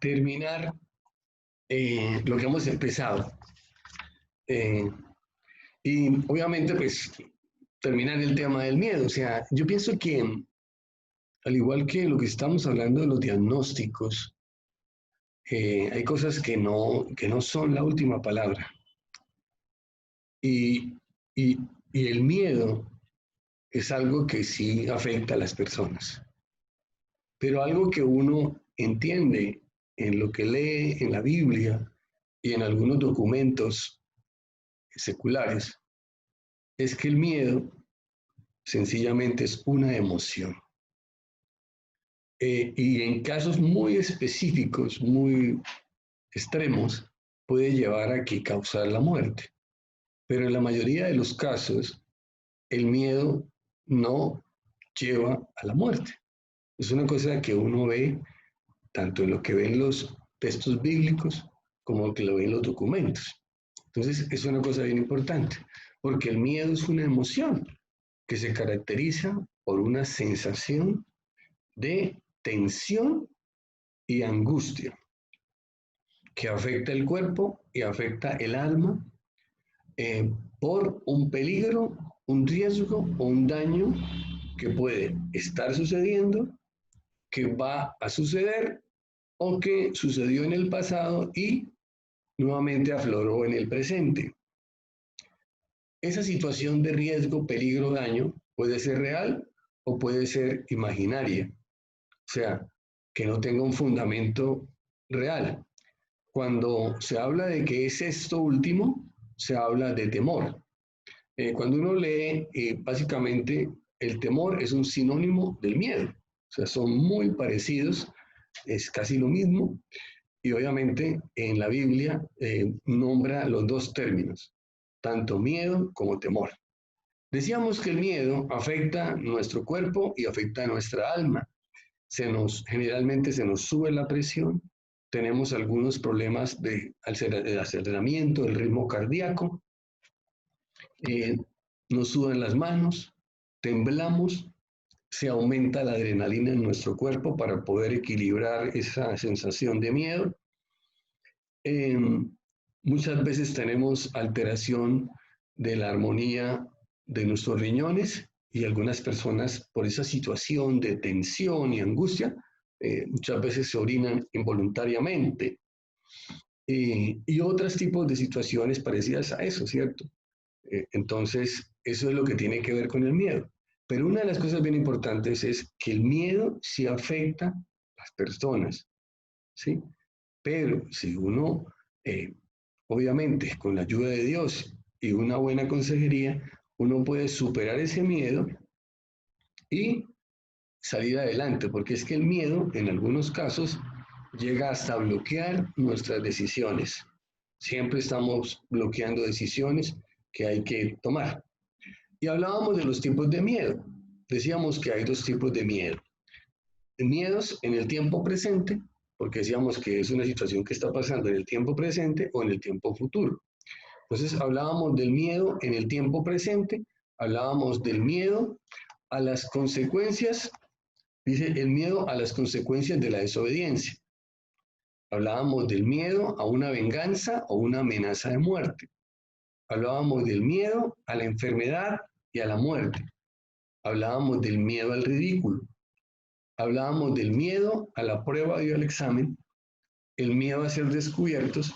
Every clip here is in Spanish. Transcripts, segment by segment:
terminar lo que hemos empezado. Eh, y obviamente, pues, terminar el tema del miedo. O sea, yo pienso que, al igual que lo que estamos hablando de los diagnósticos, hay cosas que no son la última palabra. Y, y, y el miedo es algo que sí afecta a las personas, pero algo que uno entiende en lo que lee en la Biblia y en algunos documentos seculares, es que el miedo sencillamente es una emoción. Y en casos muy específicos, muy extremos, puede llevar a que causar la muerte. Pero en la mayoría de los casos, el miedo no lleva a la muerte. Es una cosa que uno ve tanto en lo que ven los textos bíblicos como que lo ven los documentos. Entonces, es una cosa bien importante, porque el miedo es una emoción que se caracteriza por una sensación de tensión y angustia que afecta el cuerpo y afecta el alma por un peligro, un riesgo o un daño que puede estar sucediendo, que va a suceder o que sucedió en el pasado y nuevamente afloró en el presente. Esa situación de riesgo, peligro, daño puede ser real o puede ser imaginaria, o sea, que no tenga un fundamento real. Cuando se habla de que es esto último, se habla de temor. Cuando uno lee, básicamente el temor es un sinónimo del miedo, o sea, son muy parecidos, es casi lo mismo, y obviamente en la Biblia nombra los dos términos, tanto miedo como temor. Decíamos que el miedo afecta nuestro cuerpo y afecta nuestra alma. Generalmente se nos sube la presión, tenemos algunos problemas de aceleramiento del ritmo cardíaco, eh, nos sudan las manos, temblamos, se aumenta la adrenalina en nuestro cuerpo para poder equilibrar esa sensación de miedo. Eh, Muchas veces tenemos alteración de la armonía de nuestros riñones y algunas personas por esa situación de tensión y angustia, muchas veces se orinan involuntariamente. Y otros tipos de situaciones parecidas a eso, ¿cierto? Entonces, eso es lo que tiene que ver con el miedo. Pero una de las cosas bien importantes es que el miedo sí afecta a las personas, ¿sí? Pero si uno, eh, obviamente, con la ayuda de Dios y una buena consejería, uno puede superar ese miedo y salir adelante, porque es que el miedo, en algunos casos, llega hasta bloquear nuestras decisiones. Siempre estamos bloqueando decisiones que hay que tomar. Y hablábamos de los tipos de miedo. Decíamos que hay dos tipos de miedo. Miedos en el tiempo presente, porque decíamos que es una situación que está pasando en el tiempo presente o en el tiempo futuro. Entonces hablábamos del miedo en el tiempo presente, hablábamos del miedo a las consecuencias, dice el miedo a las consecuencias de la desobediencia. Hablábamos del miedo a una venganza o una amenaza de muerte. Hablábamos del miedo a la enfermedad y a la muerte. Hablábamos del miedo al ridículo. Hablábamos del miedo a la prueba y al examen, el miedo a ser descubiertos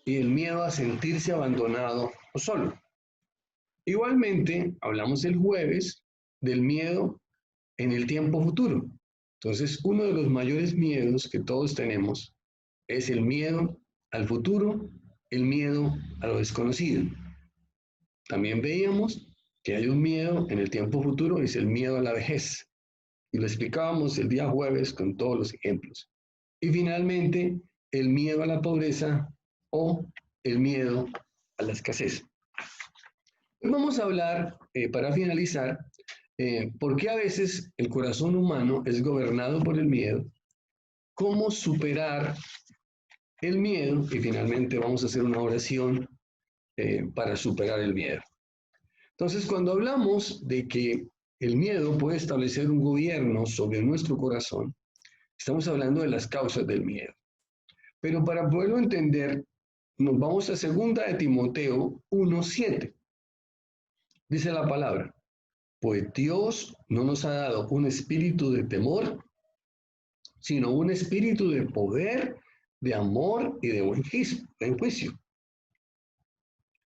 y el miedo a sentirse abandonado o solo. Igualmente, hablamos el jueves del miedo en el tiempo futuro. Entonces, uno de los mayores miedos que todos tenemos es el miedo al futuro, el miedo a lo desconocido. También veíamos que hay un miedo en el tiempo futuro, es el miedo a la vejez. Y lo explicábamos el día jueves con todos los ejemplos. Y finalmente, el miedo a la pobreza o el miedo a la escasez. Hoy vamos a hablar, para finalizar, por qué a veces el corazón humano es gobernado por el miedo, cómo superar el miedo y finalmente vamos a hacer una oración para superar el miedo. Entonces, cuando hablamos de que el miedo puede establecer un gobierno sobre nuestro corazón, estamos hablando de las causas del miedo. Pero para poderlo entender, nos vamos a 2 de Timoteo 1:7. Dice la palabra, pues Dios no nos ha dado un espíritu de temor, sino un espíritu de poder, de amor y de buen juicio.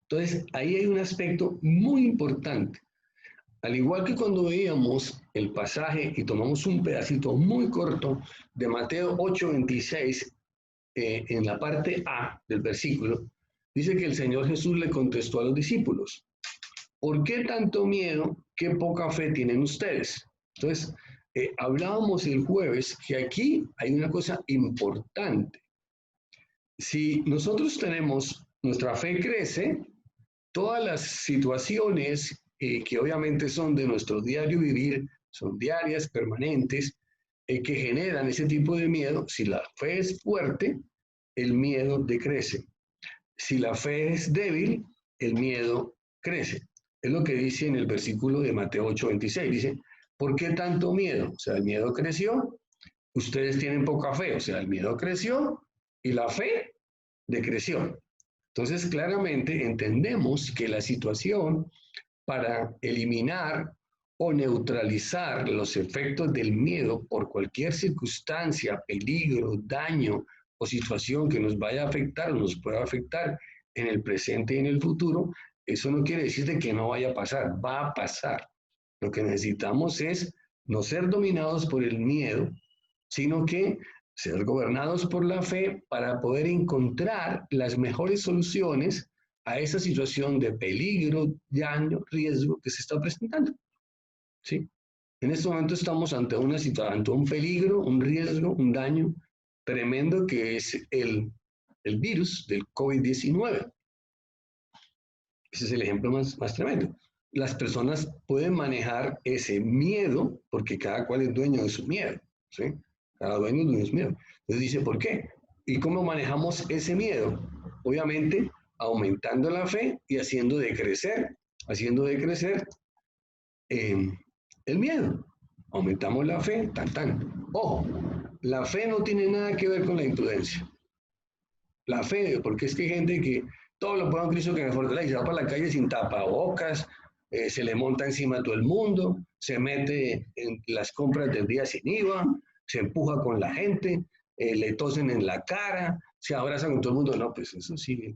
Entonces, ahí hay un aspecto muy importante. Al igual que cuando veíamos el pasaje y tomamos un pedacito muy corto de Mateo 8:26, en la parte A del versículo, dice que el Señor Jesús le contestó a los discípulos, ¿por qué tanto miedo? ¿Qué poca fe tienen ustedes? Entonces, hablábamos el jueves que aquí hay una cosa importante. Si nosotros tenemos, nuestra fe crece, todas las situaciones que obviamente son de nuestro diario vivir, son diarias, permanentes, que generan ese tipo de miedo, si la fe es fuerte, el miedo decrece. Si la fe es débil, el miedo crece. Es lo que dice en el versículo de Mateo 8:26. Dice, ¿por qué tanto miedo? O sea, el miedo creció, ustedes tienen poca fe, o sea, el miedo creció y la fe decreció. Entonces, claramente entendemos que la situación para eliminar o neutralizar los efectos del miedo por cualquier circunstancia, peligro, daño o situación que nos vaya a afectar o nos pueda afectar en el presente y en el futuro, eso no quiere decir de que no vaya a pasar, va a pasar. Lo que necesitamos es no ser dominados por el miedo, sino que ser gobernados por la fe para poder encontrar las mejores soluciones a esa situación de peligro, daño, riesgo que se está presentando. ¿Sí? En este momento estamos ante una situación, ante un peligro, un riesgo, un daño tremendo que es el virus del COVID-19. Ese es el ejemplo más tremendo. Las personas pueden manejar ese miedo porque cada cual es dueño de su miedo. ¿Sí? Cada dueño es dueño de su miedo. Entonces dice, ¿por qué? ¿Y cómo manejamos ese miedo? Obviamente, aumentando la fe y haciendo decrecer el miedo. Aumentamos la fe, Ojo, la fe no tiene nada que ver con la imprudencia. La fe, porque es que hay gente que todo lo puede en Cristo que me fortalece y se va para la calle sin tapabocas, se le monta encima a todo el mundo, se mete en las compras del día sin IVA, se empuja con la gente, le tosen en la cara, se abraza con todo el mundo. No, pues eso sí,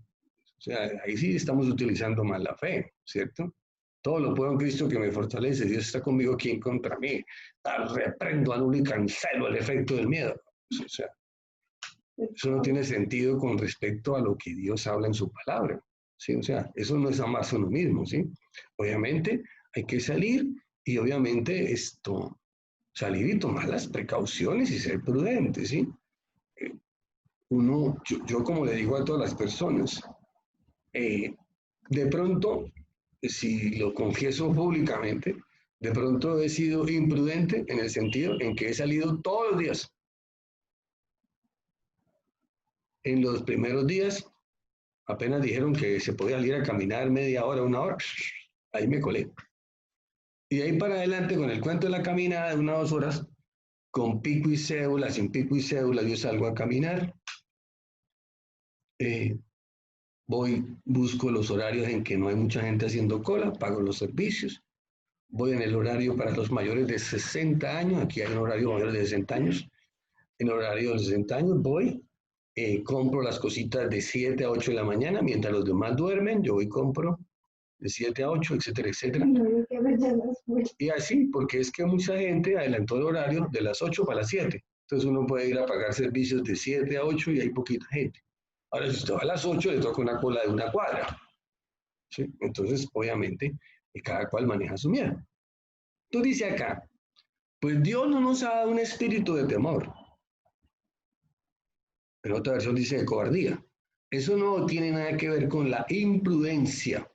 o sea, ahí sí estamos utilizando mal la fe, ¿cierto? Todo lo puedo en Cristo que me fortalece. Dios está conmigo, ¿quién contra mí? Reprendo, anulo y cancelo el efecto del miedo. O sea, eso no tiene sentido con respecto a lo que Dios habla en su palabra. ¿Sí? O sea, eso no es amarse a uno mismo. ¿Sí? Obviamente hay que salir y obviamente salir y tomar las precauciones y ser prudente. ¿Sí? Yo como le digo a todas las personas, de pronto, si lo confieso públicamente, de pronto he sido imprudente en el sentido en que he salido todos los días. En los primeros días, apenas dijeron que se podía salir a caminar media hora, 1 hora, ahí me colé. Y de ahí para adelante, con el cuento de la caminada de 1 o 2 horas, con pico y cédula, sin pico y cédula, yo salgo a caminar. Busco los horarios en que no hay mucha gente haciendo cola, pago los servicios. Voy en el horario para los mayores de 60 años, aquí hay un horario mayores de 60 años. En el horario de 60 años voy, compro las cositas de 7 a 8 de la mañana, mientras los demás duermen, yo voy y compro de 7 a 8, etcétera, etcétera. Y así, porque es que mucha gente adelantó el horario de las 8 para las 7. Entonces uno puede ir a pagar servicios de 7 a 8 y hay poquita gente. Ahora, si usted va a las 8, le toca una cola de 1 cuadra. ¿Sí? Entonces, obviamente, cada cual maneja su miedo. Entonces dice acá, pues Dios no nos ha dado un espíritu de temor. En otra versión dice de cobardía. Eso no tiene nada que ver con la imprudencia.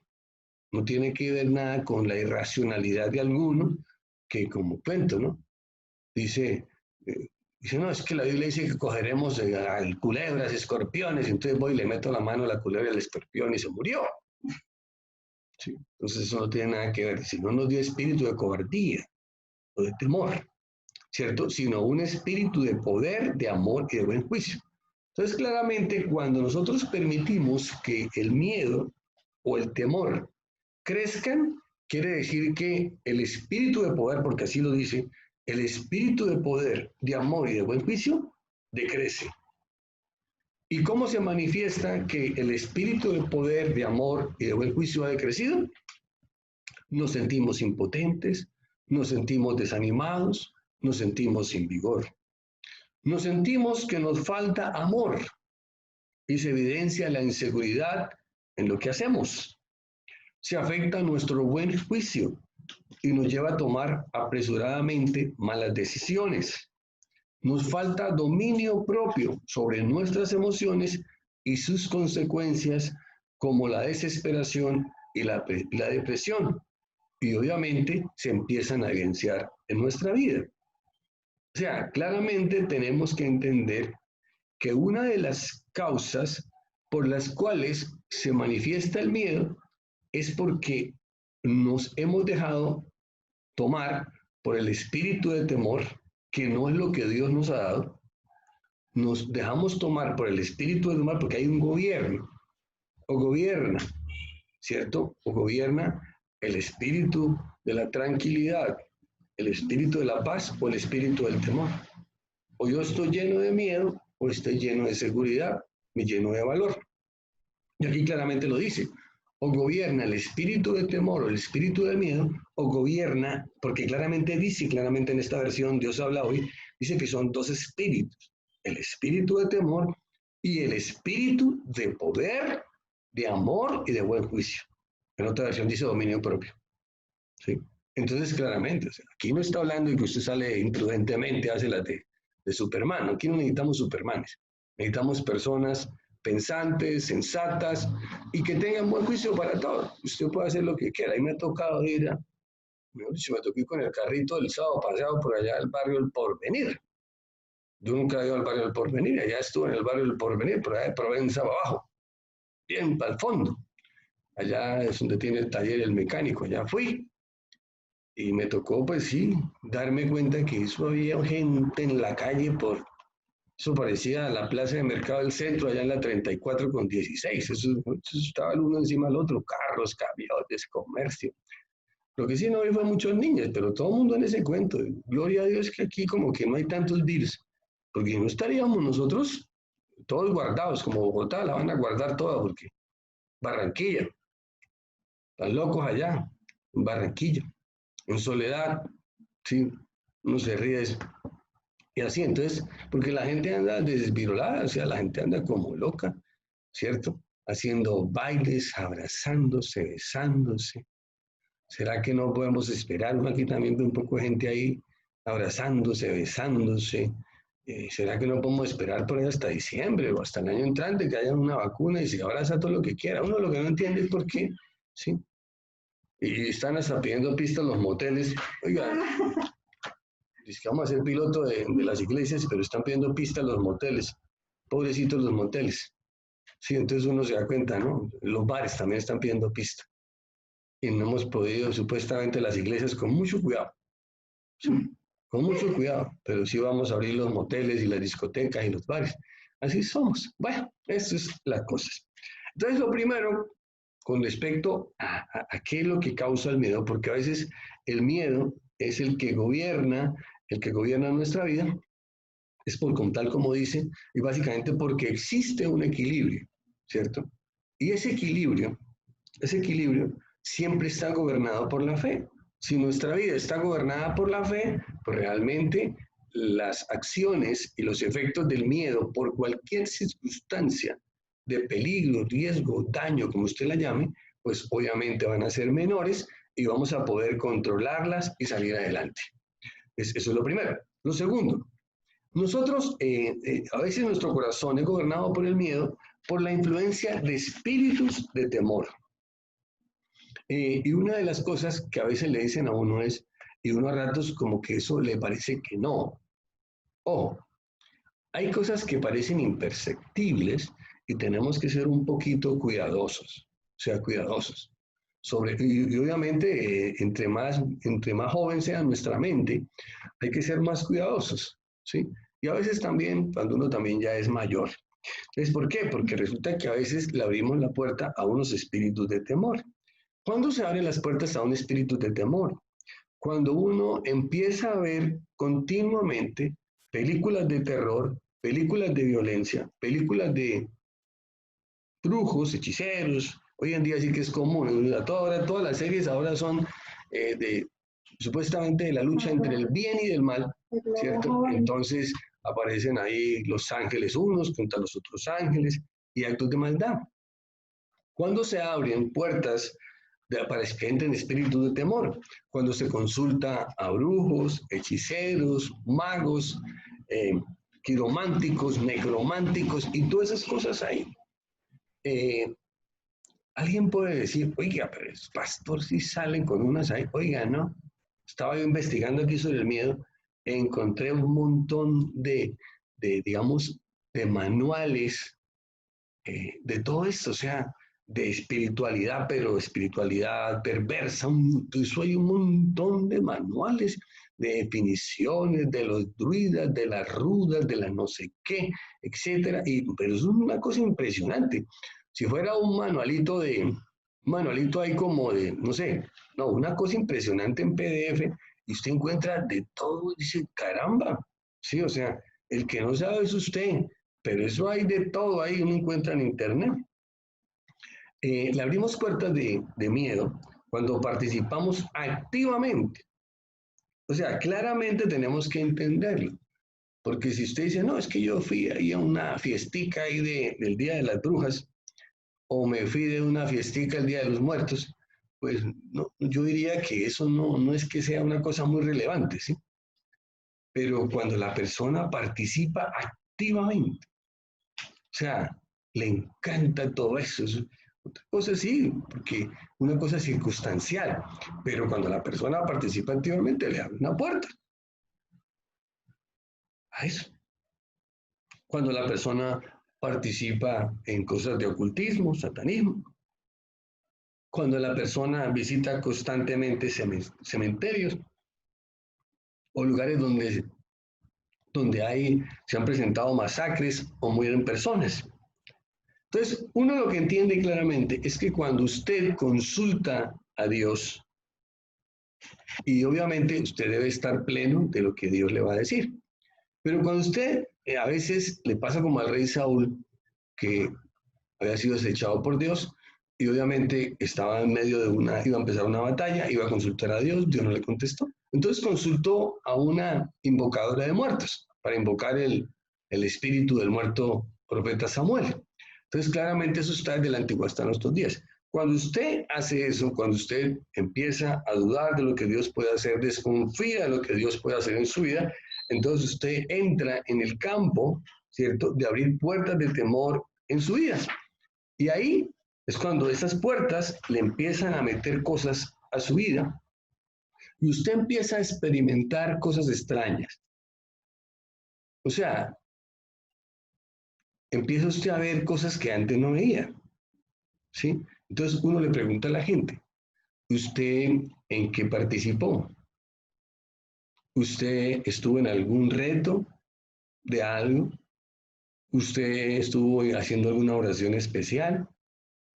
No tiene que ver nada con la irracionalidad de alguno, que como cuento, ¿no? Dice, no, es que la Biblia dice que cogeremos culebras, escorpiones, entonces voy y le meto la mano a la culebra y al escorpión y se murió. ¿Sí? Entonces eso no tiene nada que ver, si no nos dio espíritu de cobardía o de temor, ¿cierto? Sino un espíritu de poder, de amor y de buen juicio. Entonces, claramente, cuando nosotros permitimos que el miedo o el temor crezcan, quiere decir que el espíritu de poder, porque así lo dice, el espíritu de poder, de amor y de buen juicio, decrece. ¿Y cómo se manifiesta que el espíritu de poder, de amor y de buen juicio ha decrecido? Nos sentimos impotentes, nos sentimos desanimados, nos sentimos sin vigor. Nos sentimos que nos falta amor y se evidencia la inseguridad en lo que hacemos. Se afecta nuestro buen juicio y nos lleva a tomar apresuradamente malas decisiones. Nos falta dominio propio sobre nuestras emociones y sus consecuencias como la desesperación y la depresión. Y obviamente se empiezan a evidenciar en nuestra vida. O sea, claramente tenemos que entender que una de las causas por las cuales se manifiesta el miedo es porque nos hemos dejado tomar por el espíritu de temor, que no es lo que Dios nos ha dado. Nos dejamos tomar por el espíritu de temor porque hay un gobierno, o gobierna, ¿cierto? O gobierna el espíritu de la tranquilidad, el espíritu de la paz o el espíritu del temor. O yo estoy lleno de miedo o estoy lleno de seguridad, me lleno de valor. Y aquí claramente lo dice, o gobierna el espíritu de temor o el espíritu del miedo, o gobierna, porque claramente dice, claramente en esta versión Dios habla hoy, dice que son dos espíritus, el espíritu de temor y el espíritu de poder, de amor y de buen juicio. En otra versión dice dominio propio. ¿Sí? Entonces, claramente, o sea, aquí no está hablando de que usted sale imprudentemente, hace las de Superman. Aquí no necesitamos Supermanes. Necesitamos personas pensantes, sensatas y que tengan buen juicio para todo. Usted puede hacer lo que quiera. Y me ha tocado ir a, mejor dicho, me tocó ir con el carrito del sábado pasado por allá al barrio del Porvenir. Yo nunca he ido al barrio del Porvenir, allá estuve en el barrio del Porvenir, por allá de Provenza abajo, bien para el fondo. Allá es donde tiene el taller el mecánico, allá fui. Y me tocó, pues sí, darme cuenta que eso había gente en la calle por, eso parecía la plaza de mercado del centro, allá en la 34 con 16. Eso estaba el uno encima del otro, carros, camiones, comercio. Lo que sí no vi fue muchos niños, pero todo el mundo en ese cuento. Gloria a Dios que aquí como que no hay tantos virus, porque no estaríamos nosotros todos guardados, como Bogotá, la van a guardar toda, porque Barranquilla, están locos allá, en Barranquilla, en Soledad, sí, uno se ríe de eso. Y así, entonces, porque la gente anda desvirolada, o sea, la gente anda como loca, ¿cierto? Haciendo bailes, abrazándose, besándose. ¿Será que no podemos esperar? Uno aquí también ve un poco de gente ahí abrazándose, besándose. ¿Será que no podemos esperar por ahí hasta diciembre o hasta el año entrante que haya una vacuna y se abraza todo lo que quiera? Uno lo que no entiende es por qué, ¿sí? Y están hasta pidiendo pistas los moteles. Oiga, dice que vamos a ser piloto de las iglesias, pero están pidiendo pistas los moteles. Pobrecitos los moteles. Sí, entonces uno se da cuenta, ¿no? Los bares también están pidiendo pistas. Y no hemos podido, supuestamente las iglesias, con mucho cuidado. Sí, con mucho cuidado, pero sí vamos a abrir los moteles y las discotecas y los bares. Así somos. Bueno, eso es las cosas. Entonces, lo primero, con respecto a qué es lo que causa el miedo, porque a veces el miedo es el que gobierna nuestra vida, es por con tal como dice, y básicamente porque existe un equilibrio, ¿cierto? Y ese equilibrio siempre está gobernado por la fe. Si nuestra vida está gobernada por la fe, pues realmente las acciones y los efectos del miedo por cualquier circunstancia de peligro, riesgo, daño, como usted la llame, pues obviamente van a ser menores y vamos a poder controlarlas y salir adelante. Eso es lo primero. Lo segundo, nosotros, a veces nuestro corazón es gobernado por el miedo, por la influencia de espíritus de temor. Y una de las cosas que a veces le dicen a uno es, y uno a ratos como que eso le parece que no. Ojo, hay cosas que parecen imperceptibles y tenemos que ser un poquito cuidadosos, o sea, cuidadosos. Y obviamente, entre más joven sea nuestra mente, hay que ser más cuidadosos, ¿sí? Y a veces también, cuando uno también ya es mayor, Entonces, ¿por qué? Porque resulta que a veces le abrimos la puerta a unos espíritus de temor. ¿Cuándo se abren las puertas a un espíritu de temor? Cuando uno empieza a ver continuamente películas de terror, películas de violencia, películas de brujos, hechiceros. Hoy en día sí que es común. Todas las series ahora son de supuestamente de la lucha entre el bien y el mal, ¿cierto? Entonces aparecen ahí los ángeles unos contra los otros ángeles y actos de maldad. Cuando se abren puertas para que entren espíritus de temor, cuando se consulta a brujos, hechiceros, magos, eh, quirománticos, necrománticos y todas esas cosas ahí. Eh, Alguien puede decir, oiga, pero el pastor sí salen con unas ahí. Oiga, no. Estaba yo investigando aquí sobre el miedo, encontré un montón digamos, de manuales de todo esto, o sea, de espiritualidad, pero espiritualidad perversa. Eso hay un montón de manuales, de definiciones de los druidas, de las rudas, de las no sé qué, etcétera. Pero es una cosa impresionante. Si fuera un manualito ahí como de, no sé, no, una cosa impresionante en PDF y usted encuentra de todo y dice, caramba, sí, o sea, el que no sabe es usted, pero eso hay de todo ahí, uno encuentra en internet. Le abrimos puertas de miedo cuando participamos activamente. O sea, claramente tenemos que entenderlo. Porque si usted dice, no, es que yo fui ahí a una fiestica ahí del Día de las Brujas, o me fui de una fiestica el Día de los Muertos, pues no, yo diría que eso no es que sea una cosa muy relevante, ¿sí? Pero cuando la persona participa activamente, o sea, le encanta todo eso. Otra cosa sí, porque una cosa es circunstancial, pero cuando la persona participa activamente le abre una puerta a eso. Cuando la persona participa en cosas de ocultismo, satanismo, cuando la persona visita constantemente cementerios o lugares donde se han presentado masacres o mueren personas. Entonces, uno lo que entiende claramente es que cuando usted consulta a Dios, y obviamente usted debe estar pleno de lo que Dios le va a decir, pero cuando usted a veces le pasa como al rey Saúl, que había sido desechado por Dios, y obviamente estaba en medio de iba a empezar una batalla, iba a consultar a Dios, Dios no le contestó. Entonces consultó a una invocadora de muertos para invocar el espíritu del muerto profeta Samuel. Entonces claramente eso está desde la antigua hasta nuestros días. Cuando usted hace eso, cuando usted empieza a dudar de lo que Dios puede hacer, desconfía de lo que Dios puede hacer en su vida, entonces usted entra en el campo, ¿cierto?, de abrir puertas de temor en su vida. Y ahí es cuando esas puertas le empiezan a meter cosas a su vida y usted empieza a experimentar cosas extrañas. O sea, empieza usted a ver cosas que antes no veía, ¿sí? Entonces uno le pregunta a la gente, ¿usted en qué participó? ¿Usted estuvo en algún reto de algo? ¿Usted estuvo haciendo alguna oración especial?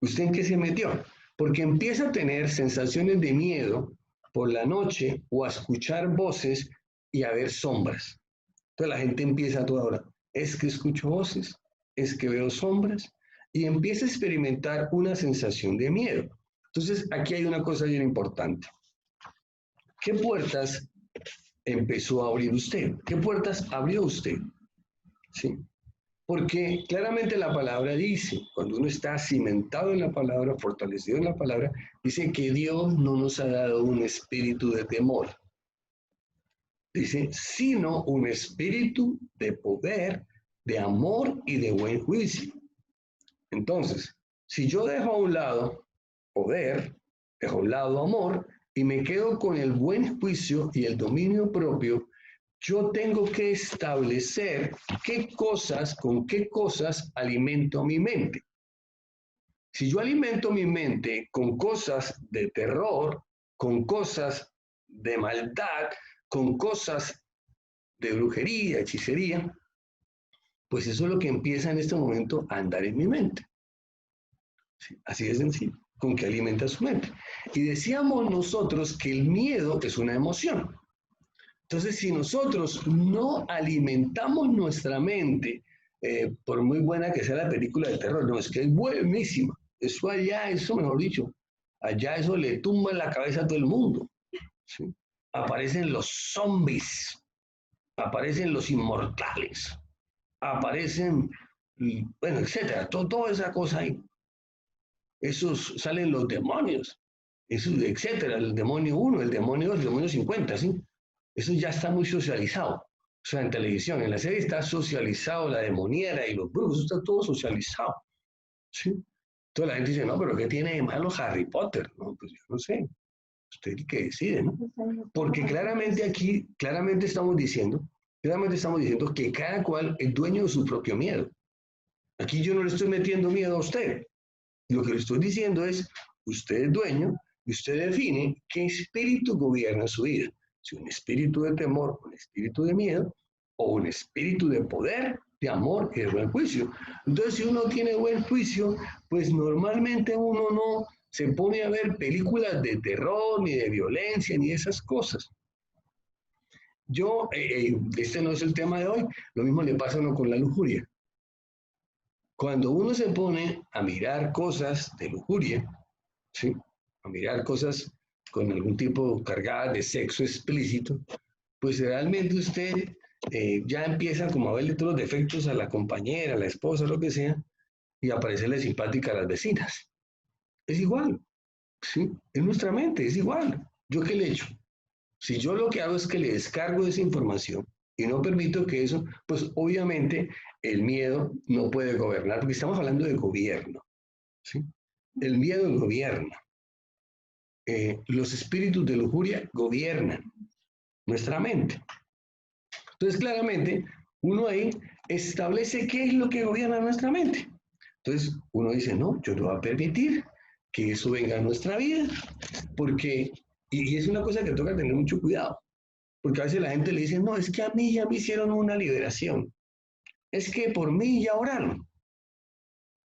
¿Usted en qué se metió? Porque empieza a tener sensaciones de miedo por la noche o a escuchar voces y a ver sombras. Entonces la gente empieza a toda hora, es que escucho voces, es que veo sombras y empieza a experimentar una sensación de miedo. Entonces aquí hay una cosa bien importante. ¿Qué puertas empezó a abrir usted? ¿Qué puertas abrió usted? ¿Sí? Porque claramente la palabra dice, cuando uno está cimentado en la palabra, fortalecido en la palabra, dice que Dios no nos ha dado un espíritu de temor. Dice, sino un espíritu de poder, de amor y de buen juicio. Entonces, si yo dejo a un lado poder, dejo a un lado amor y me quedo con el buen juicio y el dominio propio, yo tengo que establecer con qué cosas alimento mi mente. Si yo alimento mi mente con cosas de terror, con cosas de maldad, con cosas de brujería, hechicería, pues eso es lo que empieza en este momento a andar en mi mente. ¿Sí? Así de sencillo, con que alimenta su mente. Y decíamos nosotros que el miedo es una emoción. Entonces, si nosotros no alimentamos nuestra mente, por muy buena que sea la película de terror, no, es que es buenísima. Eso allá, eso mejor dicho, allá eso le tumba en la cabeza a todo el mundo. ¿Sí? Aparecen los zombies, aparecen los inmortales, aparecen, bueno, etcétera, toda esa cosa ahí. Esos salen los demonios, esos, etcétera, el demonio 1, el demonio 2, el demonio 50, ¿sí? Eso ya está muy socializado. O sea, en televisión, en la serie está socializado la demoniera y los brujos, eso está todo socializado. ¿Sí? Toda la gente dice, no, pero ¿qué tiene de malo Harry Potter? No, pues yo no sé. Usted el que decide, ¿no? Porque claramente aquí, claramente estamos diciendo que cada cual es dueño de su propio miedo. Aquí yo no le estoy metiendo miedo a usted. Lo que le estoy diciendo es, usted es dueño y usted define qué espíritu gobierna su vida. Si un espíritu de temor, un espíritu de miedo, o un espíritu de poder, de amor y de buen juicio. Entonces, si uno tiene buen juicio, pues normalmente uno no se pone a ver películas de terror, ni de violencia, ni esas cosas. Este no es el tema de hoy, lo mismo le pasa a uno con la lujuria. Cuando uno se pone a mirar cosas de lujuria, ¿sí? A mirar cosas con algún tipo cargadas de sexo explícito, pues realmente usted ya empieza como a verle todos los defectos a la compañera, a la esposa, lo que sea, y a parecerle simpática a las vecinas. Es igual, ¿sí? En nuestra mente, es igual. ¿Yo qué le echo? Si yo lo que hago es que le descargo esa información y no permito que eso, pues obviamente el miedo no puede gobernar, porque estamos hablando de gobierno, ¿sí? El miedo gobierna. Los espíritus de lujuria gobiernan nuestra mente. Entonces, claramente, uno ahí establece qué es lo que gobierna nuestra mente. Entonces, uno dice, no, yo no voy a permitir que eso venga a nuestra vida, porque, y es una cosa que toca tener mucho cuidado, porque a veces la gente le dice, no, es que a mí ya me hicieron una liberación, es que por mí ya oraron,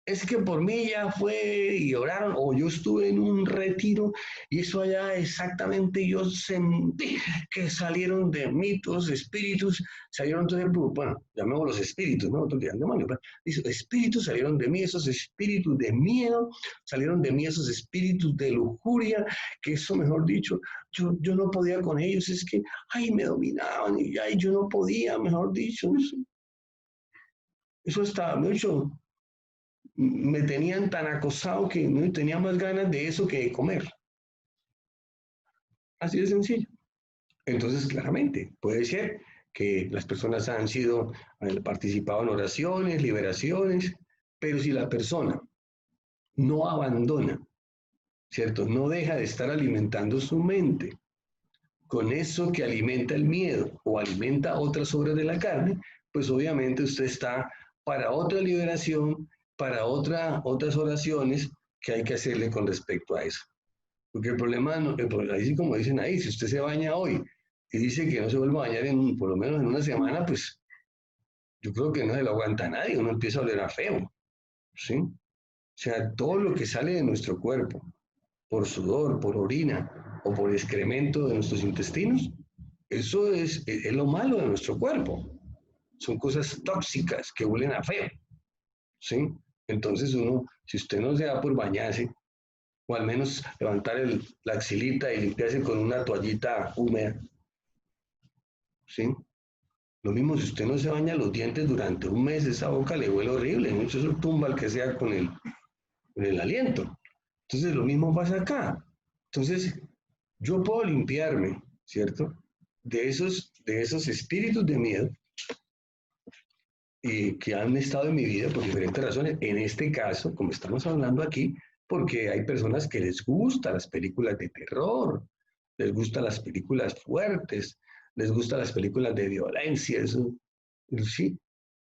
es que por mí ya fue y oraron, o yo estuve en un retiro y eso allá exactamente yo sentí que salieron de mí todos los espíritus, salieron todos, bueno, llamemos los espíritus, ¿no? Otros dirán demonios, pero dice, espíritus salieron de mí, esos espíritus de miedo, salieron de mí esos espíritus de lujuria, que eso, mejor dicho, yo no podía con ellos, es que, ay, me dominaban y ay, yo no podía, mejor dicho, eso está mucho me tenían tan acosado que no tenía más ganas de eso que de comer. Así de sencillo. Entonces, claramente, puede ser que las personas han participado en oraciones, liberaciones, pero si la persona no abandona, ¿cierto? No deja de estar alimentando su mente con eso que alimenta el miedo o alimenta otras obras de la carne, pues obviamente usted está para otra liberación, para otras oraciones que hay que hacerle con respecto a eso. Porque el problema, así como dicen ahí, si usted se baña hoy y dice que no se vuelve a bañar por lo menos en una semana, pues yo creo que no se lo aguanta a nadie, uno empieza a oler a feo, ¿sí? O sea, todo lo que sale de nuestro cuerpo, por sudor, por orina o por excremento de nuestros intestinos, eso es lo malo de nuestro cuerpo. Son cosas tóxicas que huelen a feo, ¿sí? Entonces uno, si usted no se da por bañarse, o al menos levantar la axilita y limpiarse con una toallita húmeda, ¿sí? Lo mismo si usted no se baña los dientes durante un mes, esa boca le huele horrible, mucho eso tumba al que sea con el aliento. Entonces lo mismo pasa acá. Entonces yo puedo limpiarme, ¿cierto? De esos espíritus de miedo que han estado en mi vida por diferentes razones. En este caso, como estamos hablando aquí, porque hay personas que les gustan las películas de terror, les gustan las películas fuertes, les gustan las películas de violencia, eso, sí,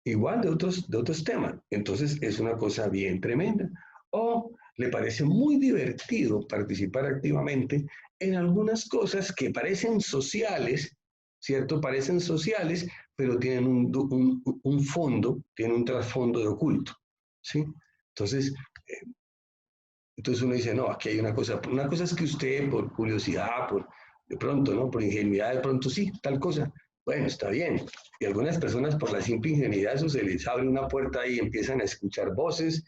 igual de otros temas. Entonces es una cosa bien tremenda. O le parece muy divertido participar activamente en algunas cosas que parecen sociales, ¿cierto? Parecen sociales, pero tienen un fondo, tienen un trasfondo de oculto, ¿sí? Entonces, eh, entonces uno dice, no, aquí hay una cosa es que usted por curiosidad, de pronto, ¿no? Por ingenuidad, de pronto sí, tal cosa. Bueno, está bien. Y algunas personas por la simple ingenuidad, eso se les abre una puerta y empiezan a escuchar voces,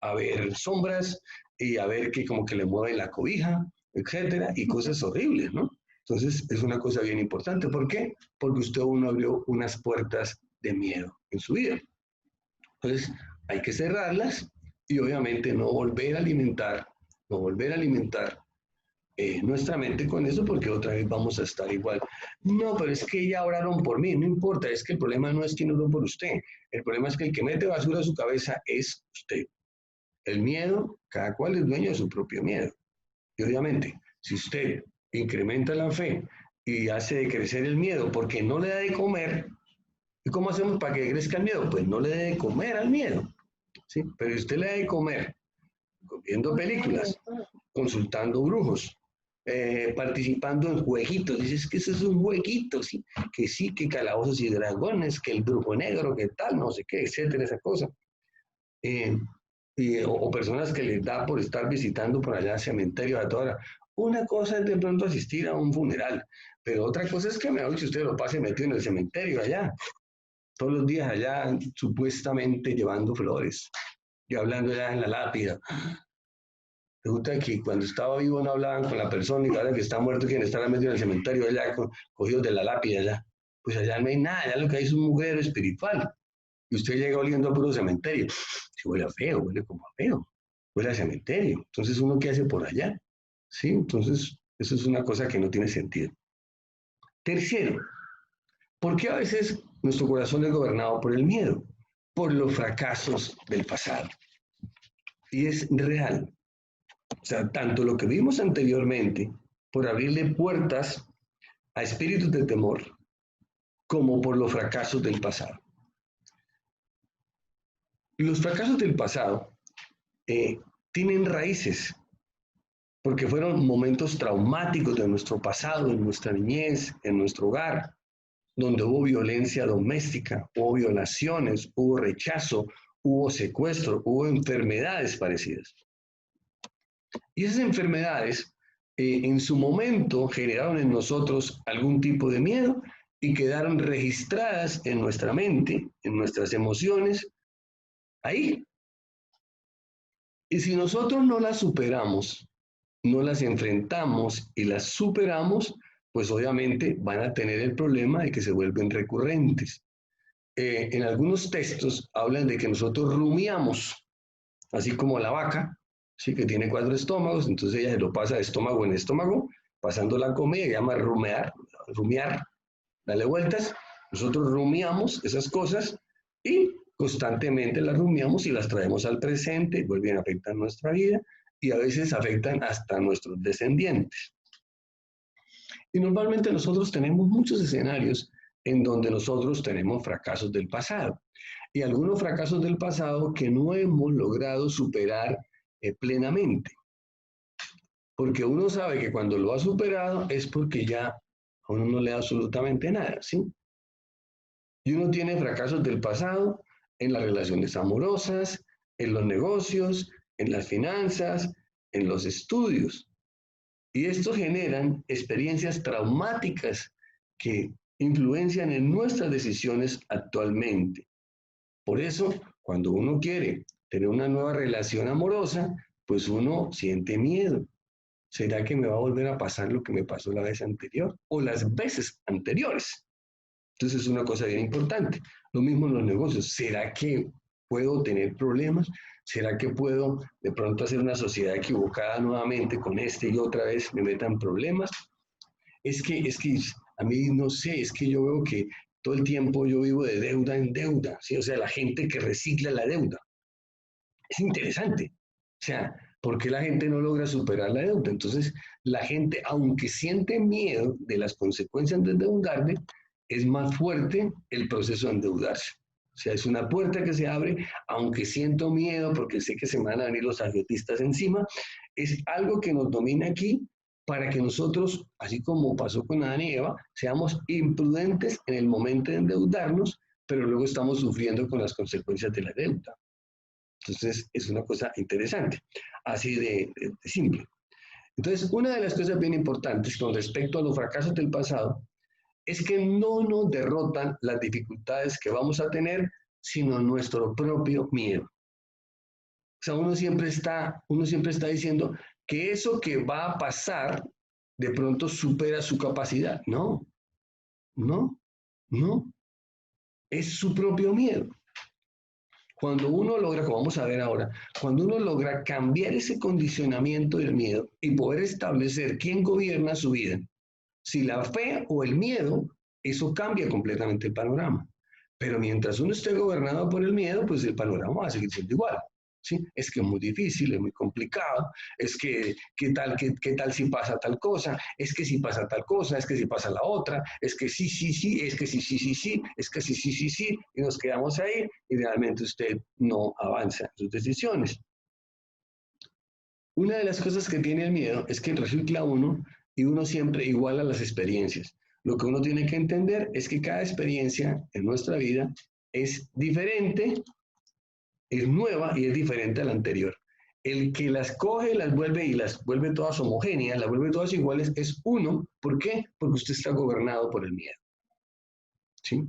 a ver sombras y a ver que como que le mueven la cobija, etcétera, y cosas horribles, ¿no? Entonces es una cosa bien importante. ¿Por qué? Porque usted aún abrió unas puertas de miedo en su vida. Entonces hay que cerrarlas y obviamente no volver a alimentar nuestra mente con eso porque otra vez vamos a estar igual. No, pero es que ya oraron por mí, no importa, es que el problema no es quién oró por usted, el problema es que el que mete basura a su cabeza es usted. El miedo, cada cual es dueño de su propio miedo. Y obviamente, si usted incrementa la fe y hace crecer el miedo porque no le da de comer, ¿y cómo hacemos para que crezca el miedo? Pues no le dé de comer al miedo, ¿sí? Pero si usted le da de comer viendo películas, consultando brujos, participando en jueguitos. Dices que eso es un jueguito, ¿sí? Que sí, que calabozos y dragones, que el brujo negro, que tal, no sé qué, etcétera, esa cosa. Eh, o personas que les da por estar visitando por allá cementerios a toda hora. Una cosa es de pronto asistir a un funeral, pero otra cosa es que mejor si usted lo pase metido en el cementerio allá, todos los días allá supuestamente llevando flores y hablando allá en la lápida. Resulta que cuando estaba vivo no hablaban con la persona y ahora que está muerto quieren estar metido en el cementerio allá, cogidos de la lápida allá. Pues allá no hay nada, allá lo que hay es un mugrero espiritual. Y usted llega oliendo a puro cementerio. Si huele a feo, huele como a feo. Huele a cementerio. Entonces, ¿uno qué hace por allá? ¿Sí? Entonces, eso es una cosa que no tiene sentido. Tercero, ¿por qué a veces nuestro corazón es gobernado por el miedo? Por los fracasos del pasado. Y es real. O sea, tanto lo que vimos anteriormente, por abrirle puertas a espíritus de temor, como por los fracasos del pasado. Los fracasos del pasado eh, tienen raíces, porque fueron momentos traumáticos de nuestro pasado, en nuestra niñez, en nuestro hogar, donde hubo violencia doméstica, hubo violaciones, hubo rechazo, hubo secuestro, hubo enfermedades parecidas. Y esas enfermedades en su momento generaron en nosotros algún tipo de miedo y quedaron registradas en nuestra mente, en nuestras emociones, ahí. Y si nosotros no las superamos, no las enfrentamos y las superamos, pues obviamente van a tener el problema de que se vuelven recurrentes. En algunos textos hablan de que nosotros rumiamos, así como la vaca, sí, que tiene 4 estómagos, entonces ella se lo pasa de estómago en estómago, pasando la comida, se llama rumiar, darle vueltas. Nosotros rumiamos esas cosas y constantemente las rumiamos y las traemos al presente, vuelven a afectar nuestra vida y a veces afectan hasta a nuestros descendientes. Y normalmente nosotros tenemos muchos escenarios en donde nosotros tenemos fracasos del pasado y algunos fracasos del pasado que no hemos logrado superar plenamente. Porque uno sabe que cuando lo ha superado es porque ya a uno no le da absolutamente nada, ¿sí? Y uno tiene fracasos del pasado en las relaciones amorosas, en los negocios, en las finanzas, en los estudios. Y estos generan experiencias traumáticas que influencian en nuestras decisiones actualmente. Por eso, cuando uno quiere tener una nueva relación amorosa, pues uno siente miedo. ¿Será que me va a volver a pasar lo que me pasó la vez anterior o las veces anteriores? Entonces es una cosa bien importante. Lo mismo en los negocios. ¿Será que puedo tener problemas? ¿Será que puedo de pronto hacer una sociedad equivocada nuevamente con este y otra vez me metan problemas? Es que a mí no sé, es que yo veo que todo el tiempo yo vivo de deuda en deuda, ¿sí? O sea, la gente que recicla la deuda. Es interesante. O sea, ¿por qué la gente no logra superar la deuda? Entonces, la gente, aunque siente miedo de las consecuencias de endeudarse, es más fuerte el proceso de endeudarse. O sea, es una puerta que se abre, aunque siento miedo porque sé que se me van a venir los agiotistas encima, es algo que nos domina aquí para que nosotros, así como pasó con Adán y Eva, seamos imprudentes en el momento de endeudarnos, pero luego estamos sufriendo con las consecuencias de la deuda. Entonces, es una cosa interesante, así de simple. Entonces, una de las cosas bien importantes con respecto a los fracasos del pasado es que no nos derrotan las dificultades que vamos a tener, sino nuestro propio miedo. O sea, uno siempre está diciendo que eso que va a pasar de pronto supera su capacidad. No, no, no. Es su propio miedo. Cuando uno logra, como vamos a ver ahora, cuando uno logra cambiar ese condicionamiento del miedo y poder establecer quién gobierna su vida, si la fe o el miedo, eso cambia completamente el panorama. Pero mientras uno esté gobernado por el miedo, pues el panorama va a seguir siendo igual. ¿Sí? Es que es muy difícil, es muy complicado, es que qué tal si pasa tal cosa, es que si pasa tal cosa, es que si pasa la otra, es que sí, sí, sí, es que sí, sí, sí, sí, es que sí, sí, sí, sí, y nos quedamos ahí y realmente usted no avanza en sus decisiones. Una de las cosas que tiene el miedo es que recicla uno y uno siempre iguala las experiencias. Lo que uno tiene que entender es que cada experiencia en nuestra vida es diferente, es nueva y es diferente a la anterior. El que las coge y las vuelve todas homogéneas, las vuelve todas iguales, es uno. ¿Por qué? Porque usted está gobernado por el miedo. ¿Sí?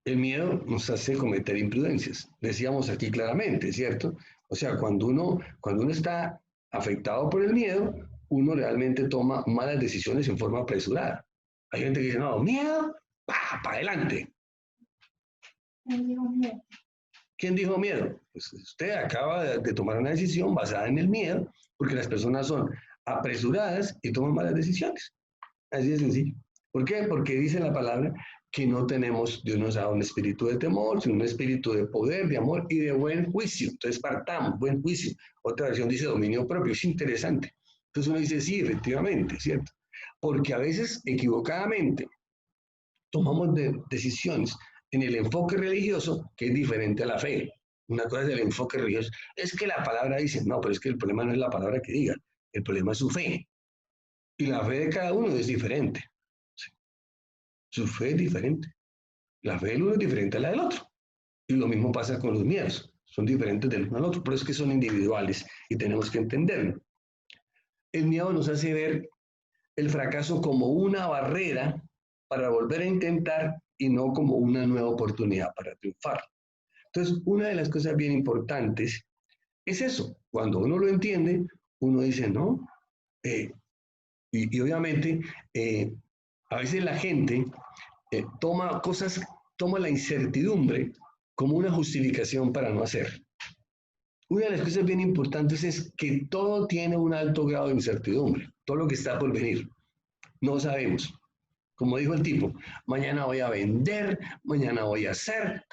El miedo nos hace cometer imprudencias. Decíamos aquí claramente, ¿cierto? O sea, cuando uno está afectado por el miedo, uno realmente toma malas decisiones en forma apresurada. Hay gente que dice, no, miedo, para adelante. ¿Quién dijo miedo? Pues usted acaba de tomar una decisión basada en el miedo, porque las personas son apresuradas y toman malas decisiones. Así de sencillo. ¿Por qué? Porque dice la palabra que no tenemos de unos a un espíritu de temor, sino un espíritu de poder, de amor y de buen juicio. Entonces partamos, buen juicio. Otra versión dice dominio propio, es interesante. Entonces uno dice, sí, efectivamente, ¿cierto? Porque a veces equivocadamente tomamos decisiones en el enfoque religioso que es diferente a la fe. Una cosa es el enfoque religioso. Es que la palabra dice, no, pero es que el problema no es la palabra que diga, el problema es su fe. Y la fe de cada uno es diferente. ¿Sí? Su fe es diferente. La fe del uno es diferente a la del otro. Y lo mismo pasa con los miedos. Son diferentes del uno al otro, pero es que son individuales y tenemos que entenderlo. El miedo nos hace ver el fracaso como una barrera para volver a intentar y no como una nueva oportunidad para triunfar. Entonces, una de las cosas bien importantes es eso. Cuando uno lo entiende, uno dice, no. Y obviamente, a veces la gente toma la incertidumbre como una justificación para no hacer. Una de las cosas bien importantes es que todo tiene un alto grado de incertidumbre, todo lo que está por venir. No sabemos. Como dijo el tipo, mañana voy a vender, mañana voy a hacer,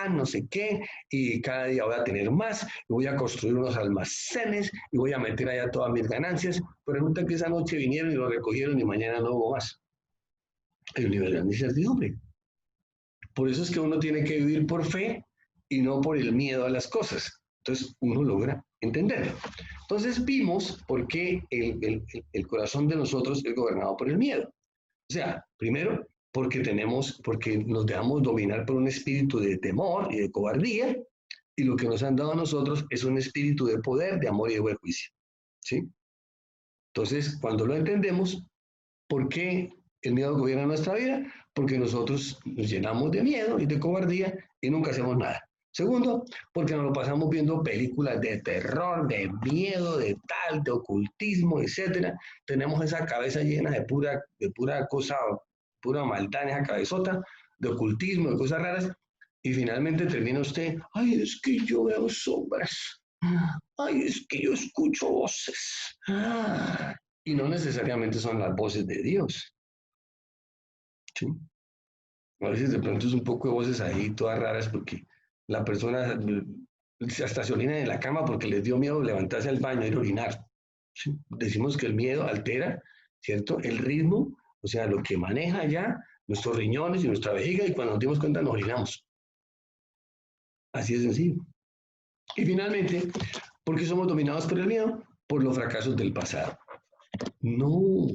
no sé qué, y cada día voy a tener más, y voy a construir unos almacenes, y voy a meter allá todas mis ganancias, pero resulta que esa noche vinieron y lo recogieron y mañana no hubo más. Hay un nivel de incertidumbre. Por eso es que uno tiene que vivir por fe y no por el miedo a las cosas. Entonces uno logra entenderlo. Entonces vimos por qué el corazón de nosotros es gobernado por el miedo. O sea, primero, porque nos dejamos dominar por un espíritu de temor y de cobardía, y lo que nos han dado a nosotros es un espíritu de poder, de amor y de buen juicio. ¿Sí? Entonces, cuando lo entendemos, ¿por qué el miedo gobierna nuestra vida? Porque nosotros nos llenamos de miedo y de cobardía y nunca hacemos nada. Segundo, porque nos lo pasamos viendo películas de terror, de miedo, de tal, de ocultismo, etcétera. Tenemos esa cabeza llena de pura cosa, pura maldad en esa cabezota, de ocultismo, de cosas raras. Y finalmente termina usted, ay, es que yo veo sombras. Ay, es que yo escucho voces. Y no necesariamente son las voces de Dios. ¿Sí? A veces de pronto es un poco de voces ahí, todas raras, porque la persona hasta se orina en la cama porque les dio miedo levantarse al baño y orinar. ¿Sí? Decimos que el miedo altera, ¿cierto? El ritmo, o sea, lo que maneja ya nuestros riñones y nuestra vejiga, y cuando nos dimos cuenta nos orinamos. Así de sencillo. Y finalmente, ¿por qué somos dominados por el miedo? por los fracasos del pasado. No.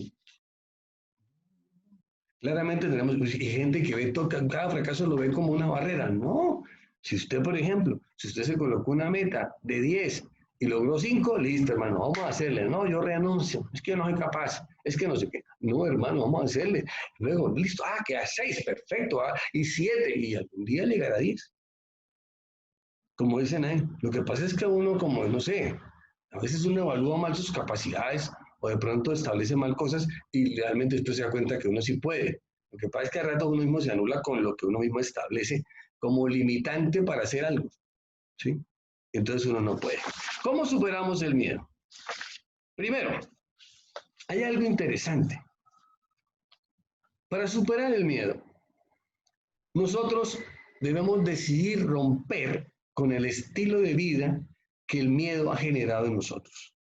Claramente tenemos gente que ve cada fracaso lo ve como una barrera. No. Si usted, por ejemplo, si usted se colocó una meta de 10 y logró 5, listo, hermano, vamos a hacerle. No, yo renuncio, es que yo no soy capaz, es que no sé qué. No, hermano, vamos a hacerle. Luego, listo, queda 6, perfecto, y 7, y algún día llegará a 10. Como dicen ahí, lo que pasa es que uno, como, no sé, a veces uno evalúa mal sus capacidades o de pronto establece mal cosas y realmente después se da cuenta que uno sí puede. Lo que pasa es que a rato uno mismo se anula con lo que uno mismo establece como limitante para hacer algo, ¿sí? Entonces uno no puede. ¿Cómo superamos el miedo? Primero, hay algo interesante. Para superar el miedo, nosotros debemos decidir romper con el estilo de vida que el miedo ha generado en nosotros.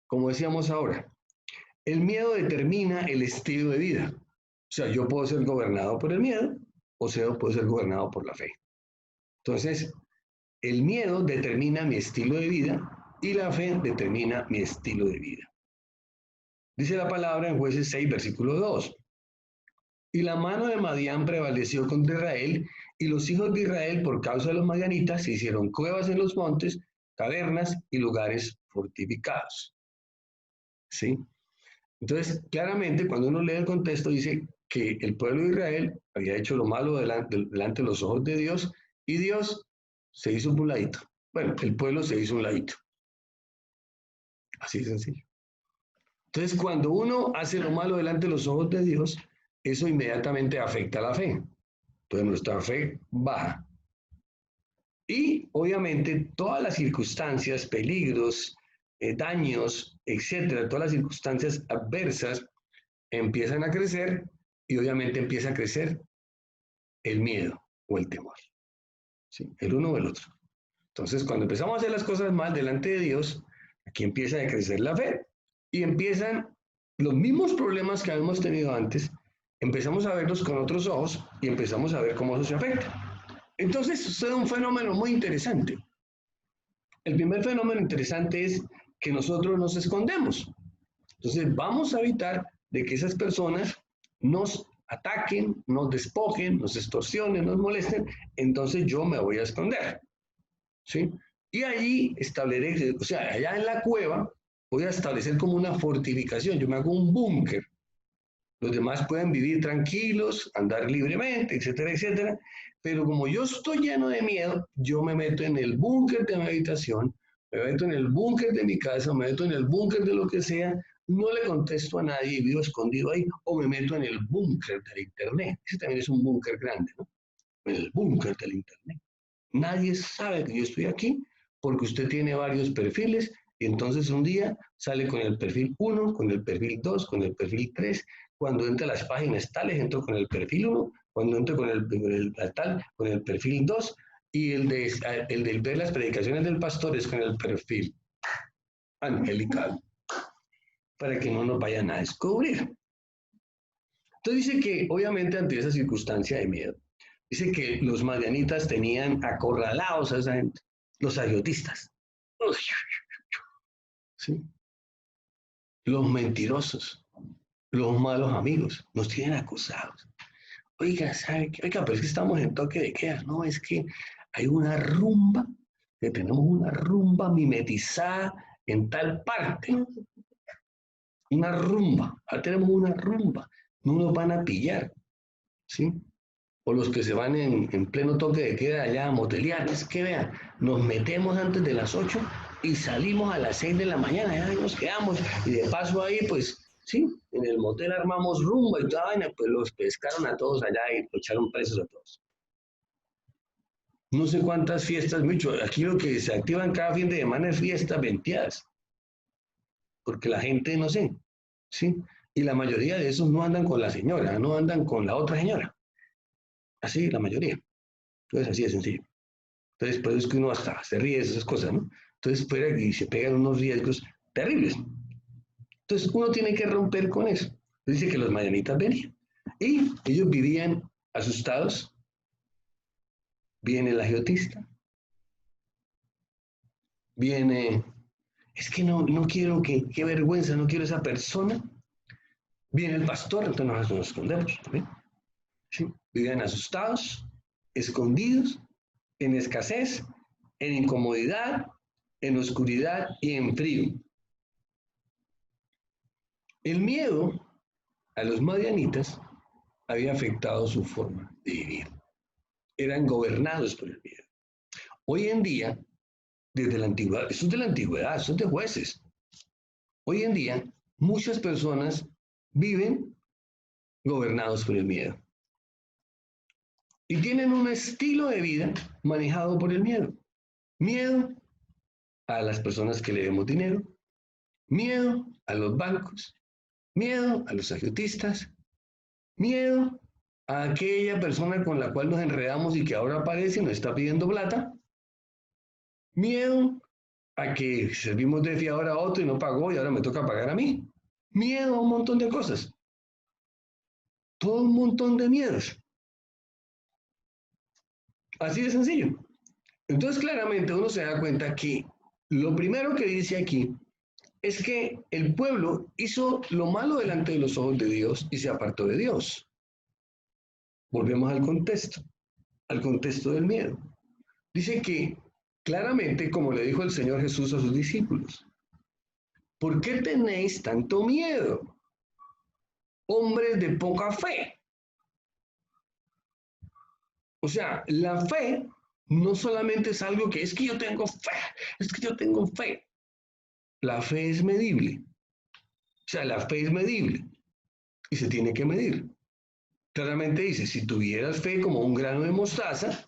Como decíamos ahora, el miedo determina el estilo de vida. O sea, yo puedo ser gobernado por el miedo o sea, puedo ser gobernado por la fe. Entonces, el miedo determina mi estilo de vida y la fe determina mi estilo de vida. Dice la palabra en Jueces 6, versículo 2. Y la mano de Madián prevaleció contra Israel, y los hijos de Israel, por causa de los madianitas, se hicieron cuevas en los montes, cavernas y lugares fortificados. ¿Sí? Entonces, claramente, cuando uno lee el contexto, dice que el pueblo de Israel había hecho lo malo delante de los ojos de Dios, y Dios se hizo un ladito. Bueno, el pueblo se hizo un ladito. Así de sencillo. Entonces, cuando uno hace lo malo delante de los ojos de Dios, eso inmediatamente afecta a la fe. Entonces, nuestra fe baja. Y obviamente todas las circunstancias, peligros, daños, etcétera, todas las circunstancias adversas empiezan a crecer y obviamente empieza a crecer el miedo o el temor. ¿Sí? El uno o el otro. Entonces, cuando empezamos a hacer las cosas mal delante de Dios, aquí empieza a crecer la fe y empiezan los mismos problemas que habíamos tenido antes, empezamos a verlos con otros ojos y empezamos a ver cómo eso se afecta. Entonces sucede un fenómeno muy interesante. El primer fenómeno interesante es que nosotros nos escondemos. Entonces vamos a evitar de que esas personas nos ataquen, nos despojen, nos extorsionen, nos molesten, entonces yo me voy a esconder. ¿Sí? Y allí estableceré, o sea, allá en la cueva voy a establecer como una fortificación, yo me hago un búnker. Los demás pueden vivir tranquilos, andar libremente, etcétera, etcétera. Pero como yo estoy lleno de miedo, yo me meto en el búnker de mi habitación, me meto en el búnker de mi casa, me meto en el búnker de lo que sea, no le contesto a nadie y vivo escondido ahí, o me meto en el búnker del Internet. Ese también es un búnker grande, ¿no? En el búnker del Internet. Nadie sabe que yo estoy aquí porque usted tiene varios perfiles y entonces un día sale con el perfil 1, con el perfil 2, con el perfil 3. Cuando entra a las páginas tales, entro con el perfil 1, cuando entro con el tal, con el perfil 2 y el de ver las predicaciones del pastor es con el perfil angelical para que no nos vayan a descubrir. Entonces dice que obviamente ante esa circunstancia de miedo, dice que los madianitas tenían acorralados a esa gente, los agiotistas, ¿sí? Los mentirosos, los malos amigos, nos tienen acusados. Oiga, ¿sabe qué? Oiga, pero es que estamos en toque de queda. No, es que hay una rumba, que tenemos una rumba mimetizada en tal parte. Una rumba, ahora tenemos una rumba, no nos van a pillar, ¿sí? O los que se van en pleno toque de queda allá a motelear, es que vean, nos metemos antes de las 8 y salimos a las 6 de la mañana, ya nos quedamos, y de paso ahí, pues, sí, en el motel armamos rumba y toda vaina, pues los pescaron a todos allá y los echaron presos a todos. No sé cuántas fiestas, mucho, aquí lo que se activan cada fin de semana es fiestas venteadas, porque la gente, no sé, ¿sí? Y la mayoría de esos no andan con la señora, no andan con la otra señora, así la mayoría. Entonces, así de sencillo. Entonces, por eso es que uno hasta se ríe de esas cosas, ¿no? Entonces, fuera y se pegan unos riesgos terribles. Entonces, uno tiene que romper con eso. Dice que los madianitas venían. Y ellos vivían asustados. Viene el agiotista. Viene Es que no quiero qué vergüenza, no quiero esa persona. Viene el pastor, entonces nos escondemos. ¿Sí? ¿Sí? Viven asustados, escondidos, en escasez, en incomodidad, en oscuridad y en frío. El miedo a los madianitas había afectado su forma de vivir. Eran gobernados por el miedo. Hoy en día, desde la antigüedad, eso es de la antigüedad, eso es de jueces. Hoy en día, muchas personas viven gobernados por el miedo y tienen un estilo de vida manejado por el miedo. Miedo a las personas que le demos dinero, miedo a los bancos, miedo a los agiotistas, miedo a aquella persona con la cual nos enredamos y que ahora aparece y nos está pidiendo plata, miedo a que servimos de fiador a otro y no pagó y ahora me toca pagar a mí, miedo a un montón de cosas, todo un montón de miedos. Así de sencillo. Entonces claramente uno se da cuenta que lo primero que dice aquí es que el pueblo hizo lo malo delante de los ojos de Dios y se apartó de Dios. Volvemos al contexto del miedo. Dice que claramente, como le dijo el Señor Jesús a sus discípulos, ¿por qué tenéis tanto miedo, hombres de poca fe? O sea, la fe no solamente es algo que es que yo tengo fe, es que yo tengo fe. La fe es medible. O sea, la fe es medible y se tiene que medir. Claramente dice, si tuvieras fe como un grano de mostaza,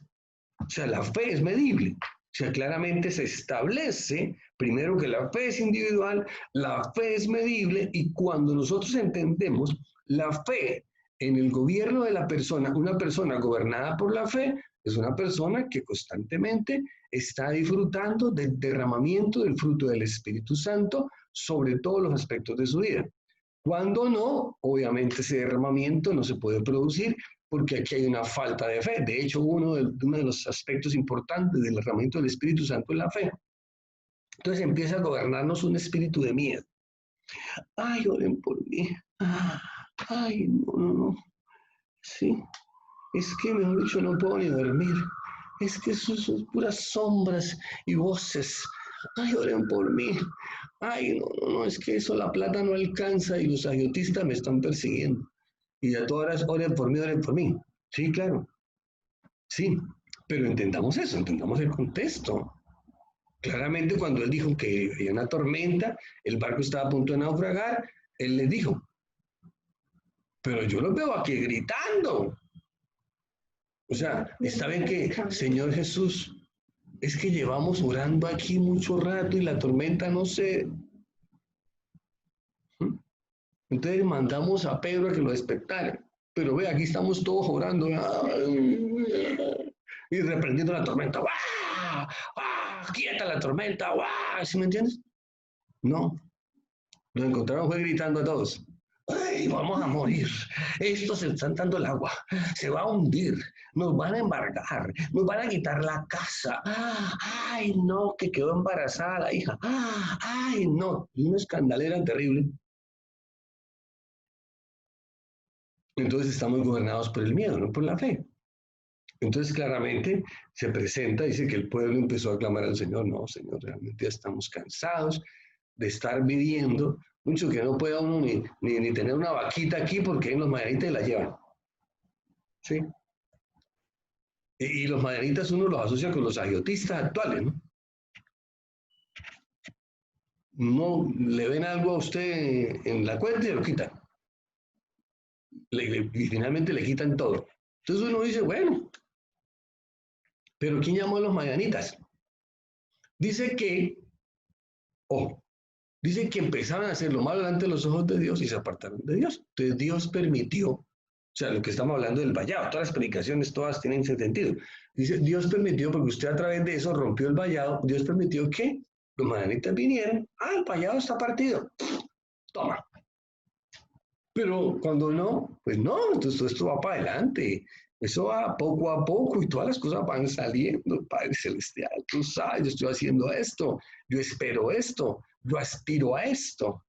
o sea, la fe es medible. O sea, claramente se establece, primero, que la fe es individual, la fe es medible, y cuando nosotros entendemos la fe en el gobierno de la persona, una persona gobernada por la fe es una persona que constantemente está disfrutando del derramamiento del fruto del Espíritu Santo sobre todos los aspectos de su vida. Cuando no, obviamente ese derramamiento no se puede producir porque aquí hay una falta de fe. De hecho, uno de los aspectos importantes del derramamiento del Espíritu Santo es la fe. Entonces empieza a gobernarnos un espíritu de miedo. Ay, oren por mí. Ay, no. Sí, es que mejor dicho no puedo ni dormir. Es que son puras sombras y voces. Ay, oren por mí. Ay, no, es que eso la plata no alcanza y los agiotistas me están persiguiendo. Y a todas horas oren por mí, oren por mí. Sí, claro, sí, pero entendamos eso, entendamos el contexto. Claramente cuando él dijo que había una tormenta, el barco estaba a punto de naufragar, él les dijo, pero yo los veo aquí gritando. O sea, está bien que, Señor Jesús, es que llevamos orando aquí mucho rato y la tormenta no se... Entonces mandamos a Pedro a que lo despertara. Pero ve, aquí estamos todos orando y reprendiendo la tormenta. ¡Wah! ¡Wah! ¡Quieta la tormenta! ¡Wah! ¿Sí me entiendes? No. Nos encontraron fue gritando a todos. ¡Ay, vamos a morir! Estos se están dando el agua. Se va a hundir. Nos van a embargar. Nos van a quitar la casa. ¡Ay, no! Que quedó embarazada la hija. ¡Ay, no! Y una escandalera terrible. Entonces estamos gobernados por el miedo, no por la fe. Entonces claramente se presenta, dice que el pueblo empezó a clamar al Señor, no, Señor, realmente ya estamos cansados de estar viviendo, mucho que no pueda uno ni tener una vaquita aquí porque en los madianitas la llevan. ¿Sí? Y los madianitas uno los asocia con los agiotistas actuales, ¿no? No le ven algo a usted en la cuenta y lo quitan. Y finalmente le quitan todo. Entonces uno dice, bueno, pero ¿quién llamó a los madianitas? Dice que, ojo, dice que empezaron a hacer lo malo delante de los ojos de Dios y se apartaron de Dios. Entonces Dios permitió, o sea, lo que estamos hablando del vallado, todas las predicaciones, todas tienen ese sentido. Dice, Dios permitió, porque usted a través de eso rompió el vallado, Dios permitió que los madianitas vinieran, el vallado está partido, toma. Pero cuando no, pues no, entonces todo esto va para adelante. Eso va poco a poco y todas las cosas van saliendo, Padre Celestial. Tú sabes, yo estoy haciendo esto, yo espero esto, yo aspiro a esto.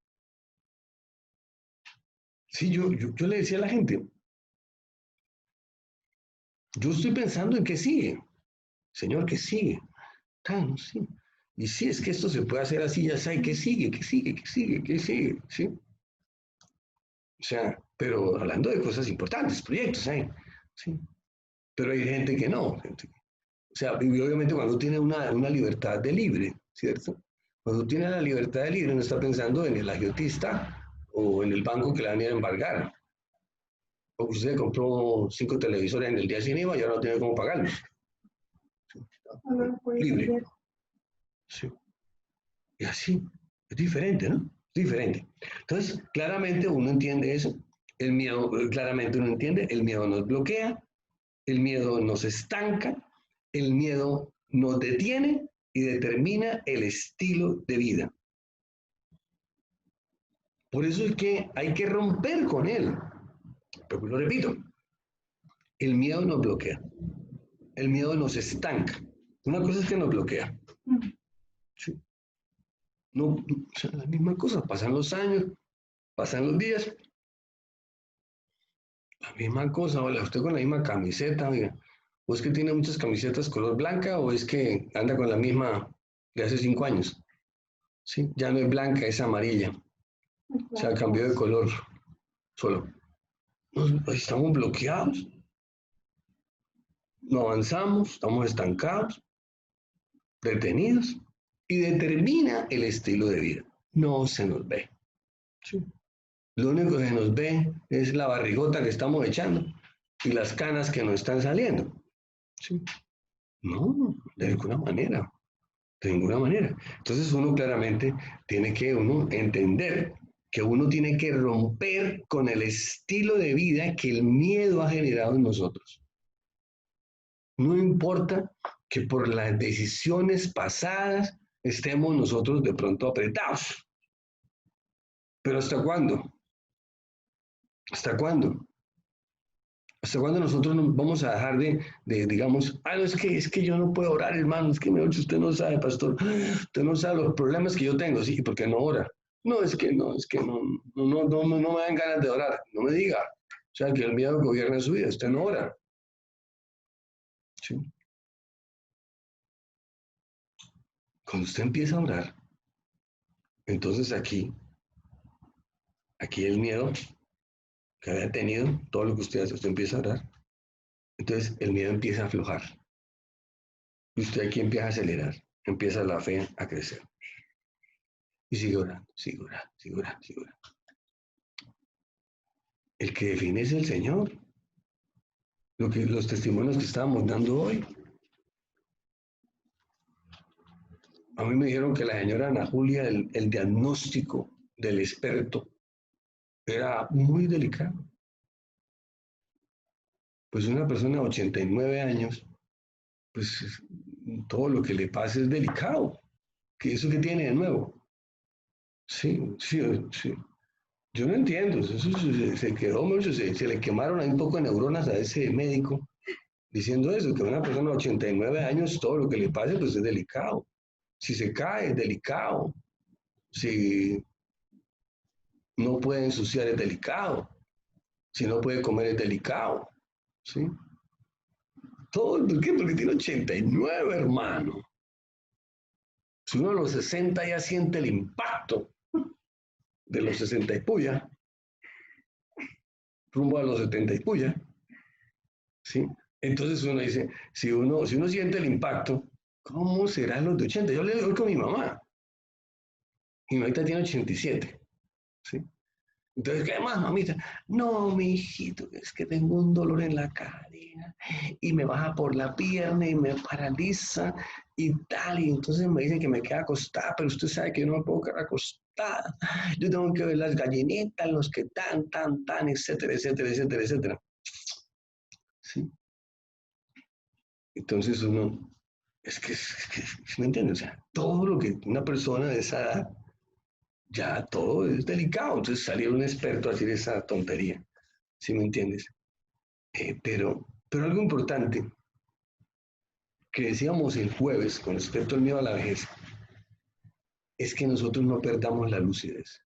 Sí, yo le decía a la gente, yo estoy pensando en qué sigue. Señor, ¿qué sigue? Ah, no, sí. Y si es que esto se puede hacer así, ya sabe, ¿qué sigue? ¿Qué sigue? ¿Qué sigue? ¿Qué sigue? ¿Sí? O sea, pero hablando de cosas importantes, proyectos, ¿eh? Sí. Pero hay gente que no. O sea, y obviamente cuando tiene una libertad de libre, ¿cierto? Cuando tiene la libertad de libre no está pensando en el agiotista o en el banco que le van a ir a embargar. O usted compró 5 televisores en el día sin IVA y ahora no tiene cómo pagarlos. ¿Sí? Libre. Sí. Y así, es diferente, ¿no? Es diferente. Entonces, claramente uno entiende eso. El miedo, claramente uno entiende, el miedo nos bloquea, el miedo nos estanca, el miedo nos detiene y determina el estilo de vida. Por eso es que hay que romper con él. Pero lo repito, el miedo nos bloquea, el miedo nos estanca. Una cosa es que nos bloquea. ¿Sí? No, o sea, la misma cosa, pasan los años, pasan los días, la misma cosa, hola, usted con la misma camiseta, oiga, o es que tiene muchas camisetas color blanca o es que anda con la misma de hace 5 años. ¿Sí? Ya no es blanca, es amarilla. O sea, cambió de color solo. Estamos bloqueados, no avanzamos, estamos estancados, detenidos y determina el estilo de vida. No se nos ve. ¿Sí? Lo único que se nos ve es la barrigota que estamos echando y las canas que nos están saliendo. ¿Sí? No, de ninguna manera. De ninguna manera. Entonces uno claramente tiene que uno entender que uno tiene que romper con el estilo de vida que el miedo ha generado en nosotros. No importa que por las decisiones pasadas estemos nosotros de pronto apretados. Pero ¿hasta cuándo? ¿Hasta cuándo? ¿Hasta cuándo nosotros nos vamos a dejar digamos, no, es que yo no puedo orar, hermano, es que usted no sabe, pastor, usted no sabe los problemas que yo tengo, sí, ¿por qué no ora? No, es que no me dan ganas de orar, no me diga. O sea, que el miedo gobierna su vida, usted no ora. ¿Sí? Cuando usted empieza a orar, entonces aquí el miedo que había tenido, todo lo que usted hace, usted empieza a orar, entonces el miedo empieza a aflojar. Y usted aquí empieza a acelerar, empieza la fe a crecer. Y sigue orando, sigue orando, sigue orando, sigue orando. El que define es el Señor. Los testimonios que estábamos dando hoy. A mí me dijeron que la señora Ana Julia, el diagnóstico del experto era muy delicado. Pues una persona de 89 años, pues todo lo que le pasa es delicado. ¿Qué eso que tiene de nuevo? Sí, sí, sí. Yo no entiendo. Eso se quedó, se le quemaron ahí un poco de neuronas a ese médico diciendo eso, que a una persona de 89 años todo lo que le pase pues es delicado. Si se cae es delicado. Si no puede ensuciar es delicado. Si no puede comer es delicado. ¿Sí? Todo, ¿por qué? Porque tiene 89, hermano. Si uno a los 60 ya siente el impacto de los 60 y puya, rumbo a los 70 y puya, ¿sí? Entonces uno dice, si uno siente el impacto, ¿cómo serán los de 80? Yo le doy con mi mamá. Mi mamita tiene 87, ¿sí? Entonces, ¿qué más, mamita? No, mi hijito, es que tengo un dolor en la cadera y me baja por la pierna y me paraliza y tal. Y entonces me dicen que me queda acostada, pero usted sabe que yo no me puedo quedar acostada. Yo tengo que ver las gallinitas, los que tan, etcétera, etcétera, etcétera, etcétera. ¿Sí? Entonces uno, ¿me entiendes? O sea, todo lo que una persona de esa edad, ya todo es delicado. Entonces salir un experto a decir esa tontería. ¿Sí me entiendes? Pero Pero algo importante que decíamos el jueves con respecto al miedo a la vejez es que nosotros no perdamos la lucidez.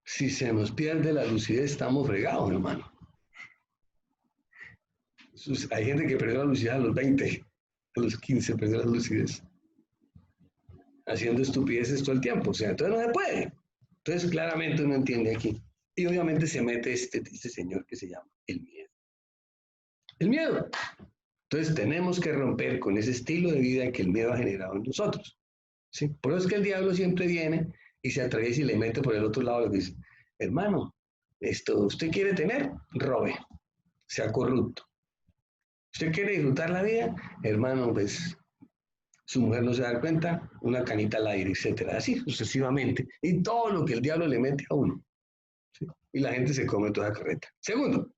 Si se nos pierde la lucidez, estamos fregados, hermano. Hay gente que perdió la lucidez a los 20, a los 15 perdió la lucidez, haciendo estupideces todo el tiempo. O sea, entonces no se puede. Entonces claramente uno entiende aquí. Y obviamente se mete este señor que se llama el miedo. El miedo. Entonces tenemos que romper con ese estilo de vida que el miedo ha generado en nosotros. ¿Sí? Por eso es que el diablo siempre viene y se atraviesa y le mete por el otro lado lo que dice, hermano, esto usted quiere tener, robe, sea corrupto. ¿Usted quiere disfrutar la vida? Hermano, pues su mujer no se da cuenta, una canita al aire, etcétera, así sucesivamente. Y todo lo que el diablo le mete a uno. ¿Sí? Y la gente se come toda carreta. Segundo,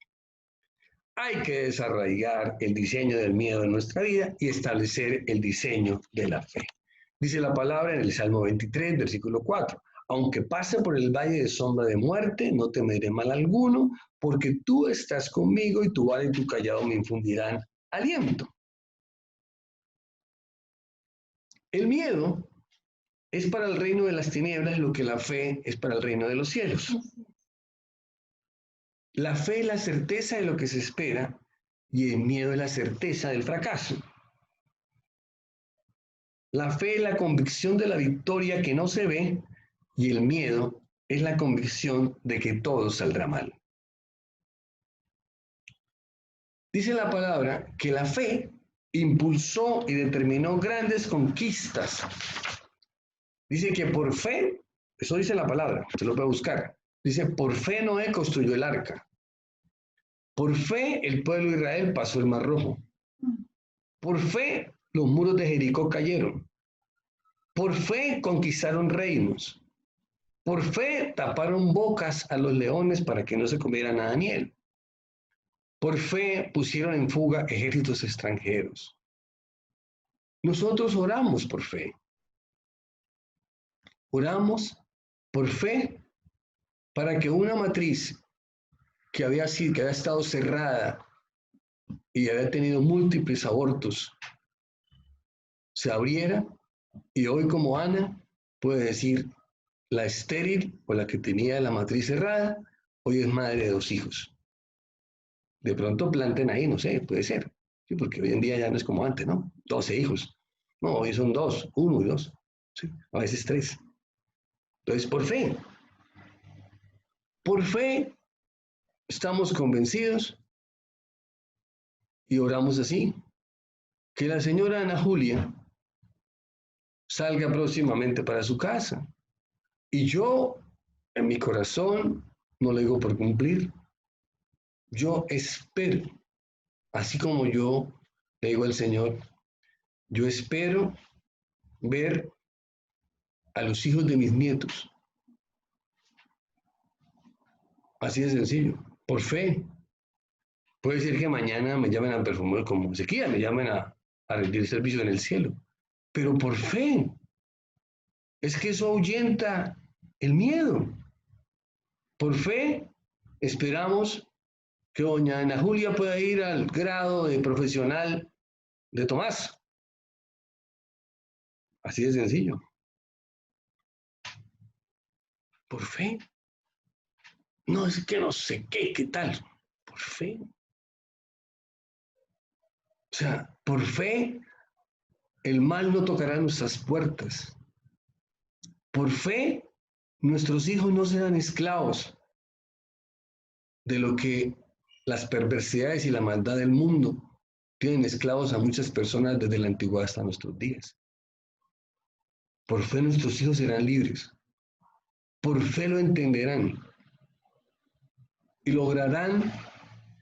hay que desarraigar el diseño del miedo en nuestra vida y establecer el diseño de la fe. Dice la palabra en el Salmo 23, versículo 4. Aunque pase por el valle de sombra de muerte, no temeré mal alguno, porque tú estás conmigo y tu vara y tu callado me infundirán aliento. El miedo es para el reino de las tinieblas lo que la fe es para el reino de los cielos. La fe es la certeza de lo que se espera y el miedo es la certeza del fracaso. La fe es la convicción de la victoria que no se ve y el miedo es la convicción de que todo saldrá mal. Dice la palabra que la fe impulsó y determinó grandes conquistas. Dice que por fe, eso dice la palabra, usted lo puede buscar. Dice, por fe Noé construyó el arca. Por fe el pueblo de Israel pasó el Mar Rojo. Por fe los muros de Jericó cayeron. Por fe conquistaron reinos. Por fe taparon bocas a los leones para que no se comieran a Daniel. Por fe pusieron en fuga ejércitos extranjeros. Nosotros oramos por fe. Oramos por fe para que una matriz que había estado cerrada y había tenido múltiples abortos se abriera y hoy como Ana puede decir la estéril o la que tenía la matriz cerrada, hoy es madre de 2 hijos. De pronto planten ahí, no sé, puede ser. Sí, porque hoy en día ya no es como antes, ¿no? 12 hijos. No, hoy son 2, 1 y 2. ¿Sí? A veces 3. Entonces, por fe, estamos convencidos y oramos así. Que la señora Ana Julia salga próximamente para su casa. Y yo, en mi corazón, no le digo por cumplir, yo espero, así como yo le digo al Señor, yo espero ver a los hijos de mis nietos. Así de sencillo, por fe. Puede ser que mañana me llamen a perfumar como Ezequiel, me llamen a rendir servicio en el cielo, pero por fe. Es que eso ahuyenta el miedo. Por fe, esperamos que doña Ana Julia pueda ir al grado de profesional de Tomás. Así de sencillo. Por fe. No es que no sé qué tal. Por fe. O sea, por fe, el mal no tocará nuestras puertas. Por fe, nuestros hijos no serán esclavos de lo que las perversidades y la maldad del mundo tienen esclavos a muchas personas desde la antigüedad hasta nuestros días. Por fe nuestros hijos serán libres. Por fe lo entenderán y lograrán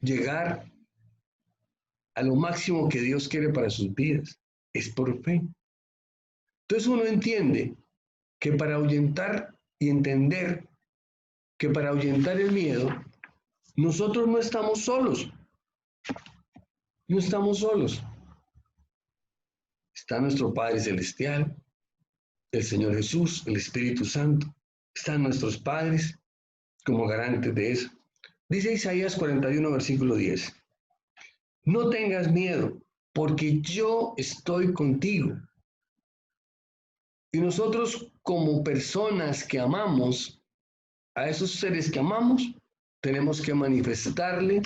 llegar a lo máximo que Dios quiere para sus vidas. Es por fe. Entonces uno entiende que para ahuyentar y entender que para ahuyentar el miedo, nosotros no estamos solos. No estamos solos. Está nuestro Padre Celestial, el Señor Jesús, el Espíritu Santo. Están nuestros padres como garantes de eso. Dice Isaías 41, versículo 10. No tengas miedo, porque yo estoy contigo. Y nosotros como personas que amamos a esos seres que amamos, tenemos que manifestarle,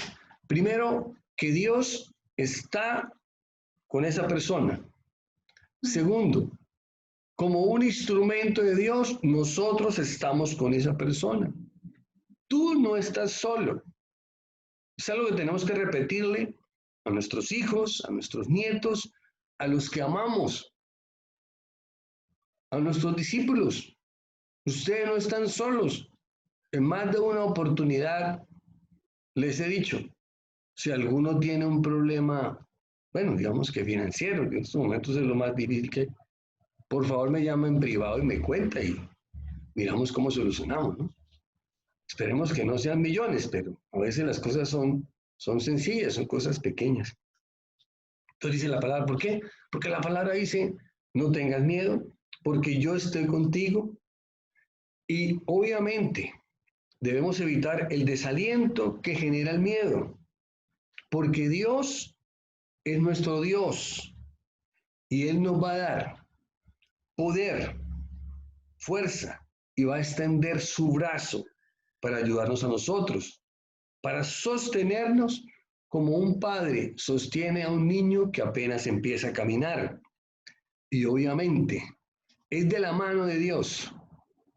primero, que Dios está con esa persona. Segundo, como un instrumento de Dios, nosotros estamos con esa persona. Tú no estás solo. Es algo que tenemos que repetirle a nuestros hijos, a nuestros nietos, a los que amamos, a nuestros discípulos. Ustedes no están solos. En más de una oportunidad les he dicho, si alguno tiene un problema, bueno, digamos que financiero, que en estos momentos es lo más difícil que hay, por favor me llama en privado y me cuenta y miramos cómo solucionamos, ¿no? Esperemos que no sean millones, pero a veces las cosas son sencillas, son cosas pequeñas. Entonces dice la palabra, ¿por qué? Porque la palabra dice, no tengas miedo, porque yo estoy contigo. Y obviamente debemos evitar el desaliento que genera el miedo, porque Dios es nuestro Dios y Él nos va a dar poder, fuerza y va a extender su brazo para ayudarnos a nosotros, para sostenernos como un padre sostiene a un niño que apenas empieza a caminar. Y obviamente es de la mano de Dios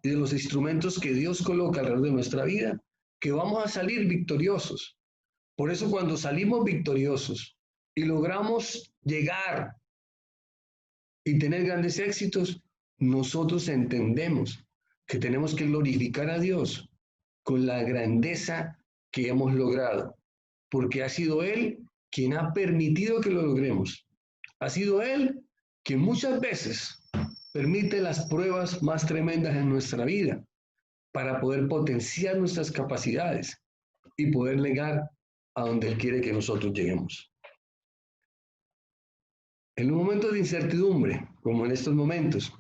y de los instrumentos que Dios coloca alrededor de nuestra vida que vamos a salir victoriosos. Por eso cuando salimos victoriosos y logramos llegar y tener grandes éxitos, nosotros entendemos que tenemos que glorificar a Dios con la grandeza que hemos logrado, porque ha sido Él quien ha permitido que lo logremos. Ha sido Él quien muchas veces permite las pruebas más tremendas en nuestra vida para poder potenciar nuestras capacidades y poder llegar a donde Él quiere que nosotros lleguemos. En un momento de incertidumbre, como en estos momentos,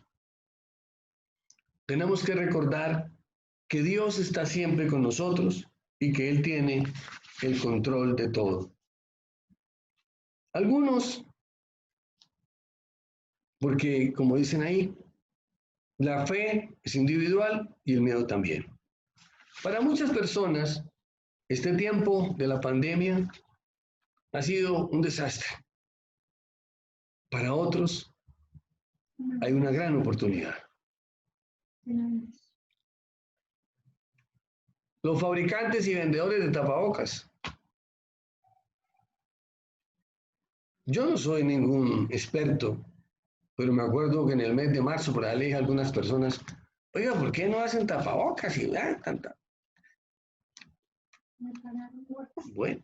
tenemos que recordar que Dios está siempre con nosotros y que Él tiene el control de todo. Algunos, porque como dicen ahí, la fe es individual y el miedo también. Para muchas personas, este tiempo de la pandemia ha sido un desastre. Para otros, hay una gran oportunidad. Los fabricantes y vendedores de tapabocas. Yo no soy ningún experto, pero me acuerdo que en el mes de marzo, por ahí le dije a algunas personas, oiga, ¿por qué no hacen tapabocas? Y tanta. Bueno,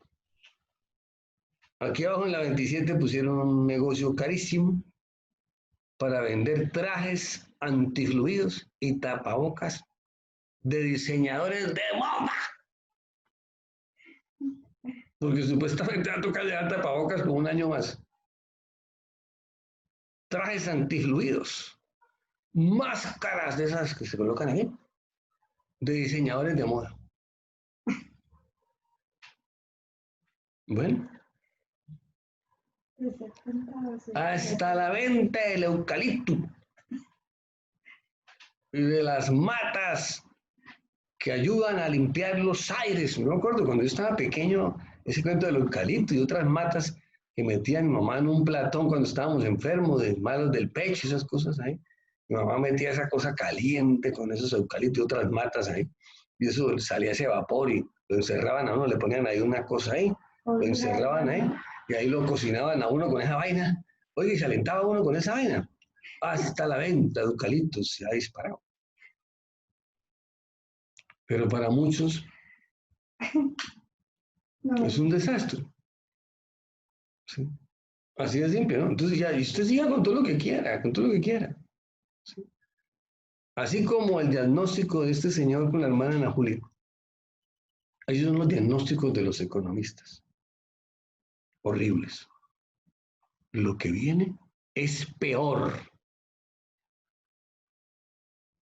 aquí abajo en la 27 pusieron un negocio carísimo para vender trajes antifluidos y tapabocas de diseñadores de moda. Porque supuestamente va a tocar llevar tapabocas por un año más. Trajes antifluidos, máscaras de esas que se colocan ahí, de diseñadores de moda. Bueno, hasta la venta del eucalipto y de las matas que ayudan a limpiar los aires. Me acuerdo cuando yo estaba pequeño, ese cuento del eucalipto y otras matas que metía mi mamá en un platón cuando estábamos enfermos, de malos del pecho y esas cosas ahí. Mi mamá metía esa cosa caliente con esos eucaliptos y otras matas ahí. Y eso salía ese vapor y lo encerraban a uno, le ponían ahí una cosa ahí, lo encerraban ahí y ahí lo cocinaban a uno con esa vaina. Oye, y se alentaba uno con esa vaina. Hasta la venta de eucaliptos se ha disparado. Pero para muchos no. Es un desastre. ¿Sí? Así de simple, ¿no? Entonces ya, y usted siga con todo lo que quiera, con todo lo que quiera. ¿Sí? Así como el diagnóstico de este señor con la hermana Ana Julia. Esos son los diagnósticos de los economistas. Horribles. Lo que viene es peor.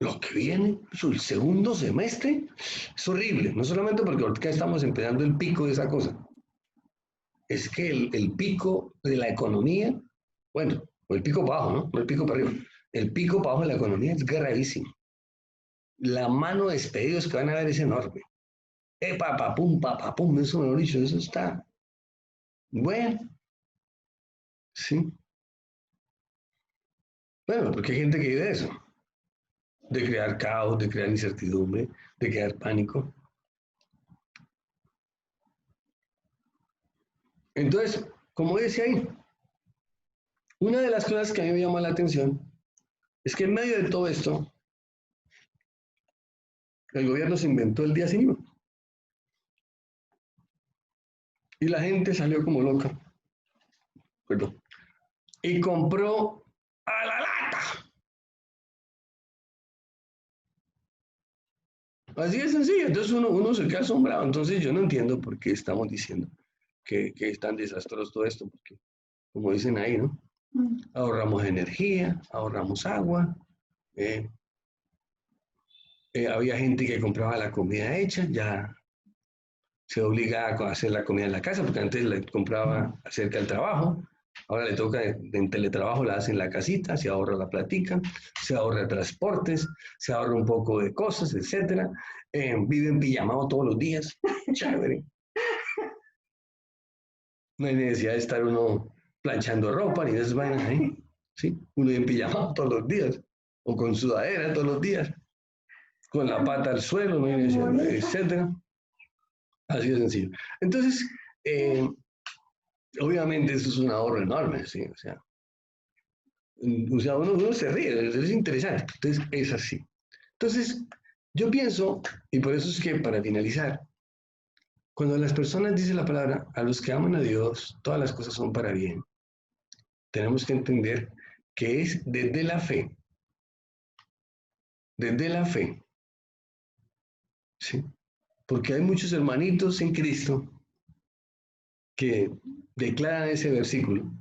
lo que viene, el segundo semestre, es horrible. No solamente porque ahorita estamos empezando el pico de esa cosa, es que el pico de la economía, bueno, o el pico para abajo, ¿no? No el pico para arriba. El pico para abajo de la economía es gravísimo. La mano de despedidos que van a haber es enorme. Papapum, eso mejor dicho, eso está bueno, sí. Bueno, porque hay gente que vive de eso, de crear caos, de crear incertidumbre, de crear pánico. Entonces, como decía ahí, una de las cosas que a mí me llama la atención es que en medio de todo esto, el gobierno se inventó el día sin IVA y la gente salió como loca, perdón, y compró a la lata. Así de sencillo. Entonces uno se queda asombrado. Entonces yo no entiendo por qué estamos diciendo que es tan desastroso todo esto, porque como dicen ahí, ¿no? Ahorramos energía, ahorramos agua. eh, había gente que compraba la comida hecha, ya se obliga a hacer la comida en la casa, porque antes la compraba cerca del trabajo, ahora le toca en teletrabajo, la hace en la casita, se ahorra la platica, se ahorra transportes, se ahorra un poco de cosas, etcétera. Vive en pijamado todos los días, chévere. No hay necesidad de estar uno planchando ropa ni de esas vainas ahí, ¿sí? Uno vive en pijamado todos los días, o con sudadera todos los días, con la pata al suelo, no hay necesidad, etcétera. Así de sencillo. Entonces, eh, obviamente eso es un ahorro enorme, ¿sí? Uno se ríe, es interesante. Entonces, es así. Entonces, yo pienso, y por eso es que para finalizar, cuando las personas dicen la palabra, a los que aman a Dios, todas las cosas son para bien, tenemos que entender que es desde la fe, ¿sí? Porque hay muchos hermanitos en Cristo que declaran ese versículo,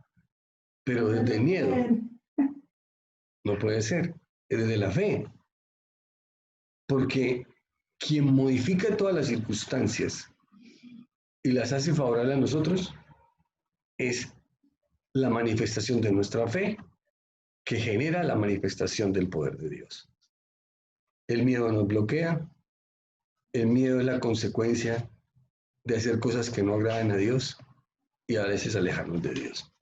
pero desde el miedo, no puede ser, es desde la fe, porque quien modifica todas las circunstancias y las hace favorables a nosotros es la manifestación de nuestra fe que genera la manifestación del poder de Dios. El miedo nos bloquea, el miedo es la consecuencia de hacer cosas que no agradan a Dios y a veces alejarnos de Dios.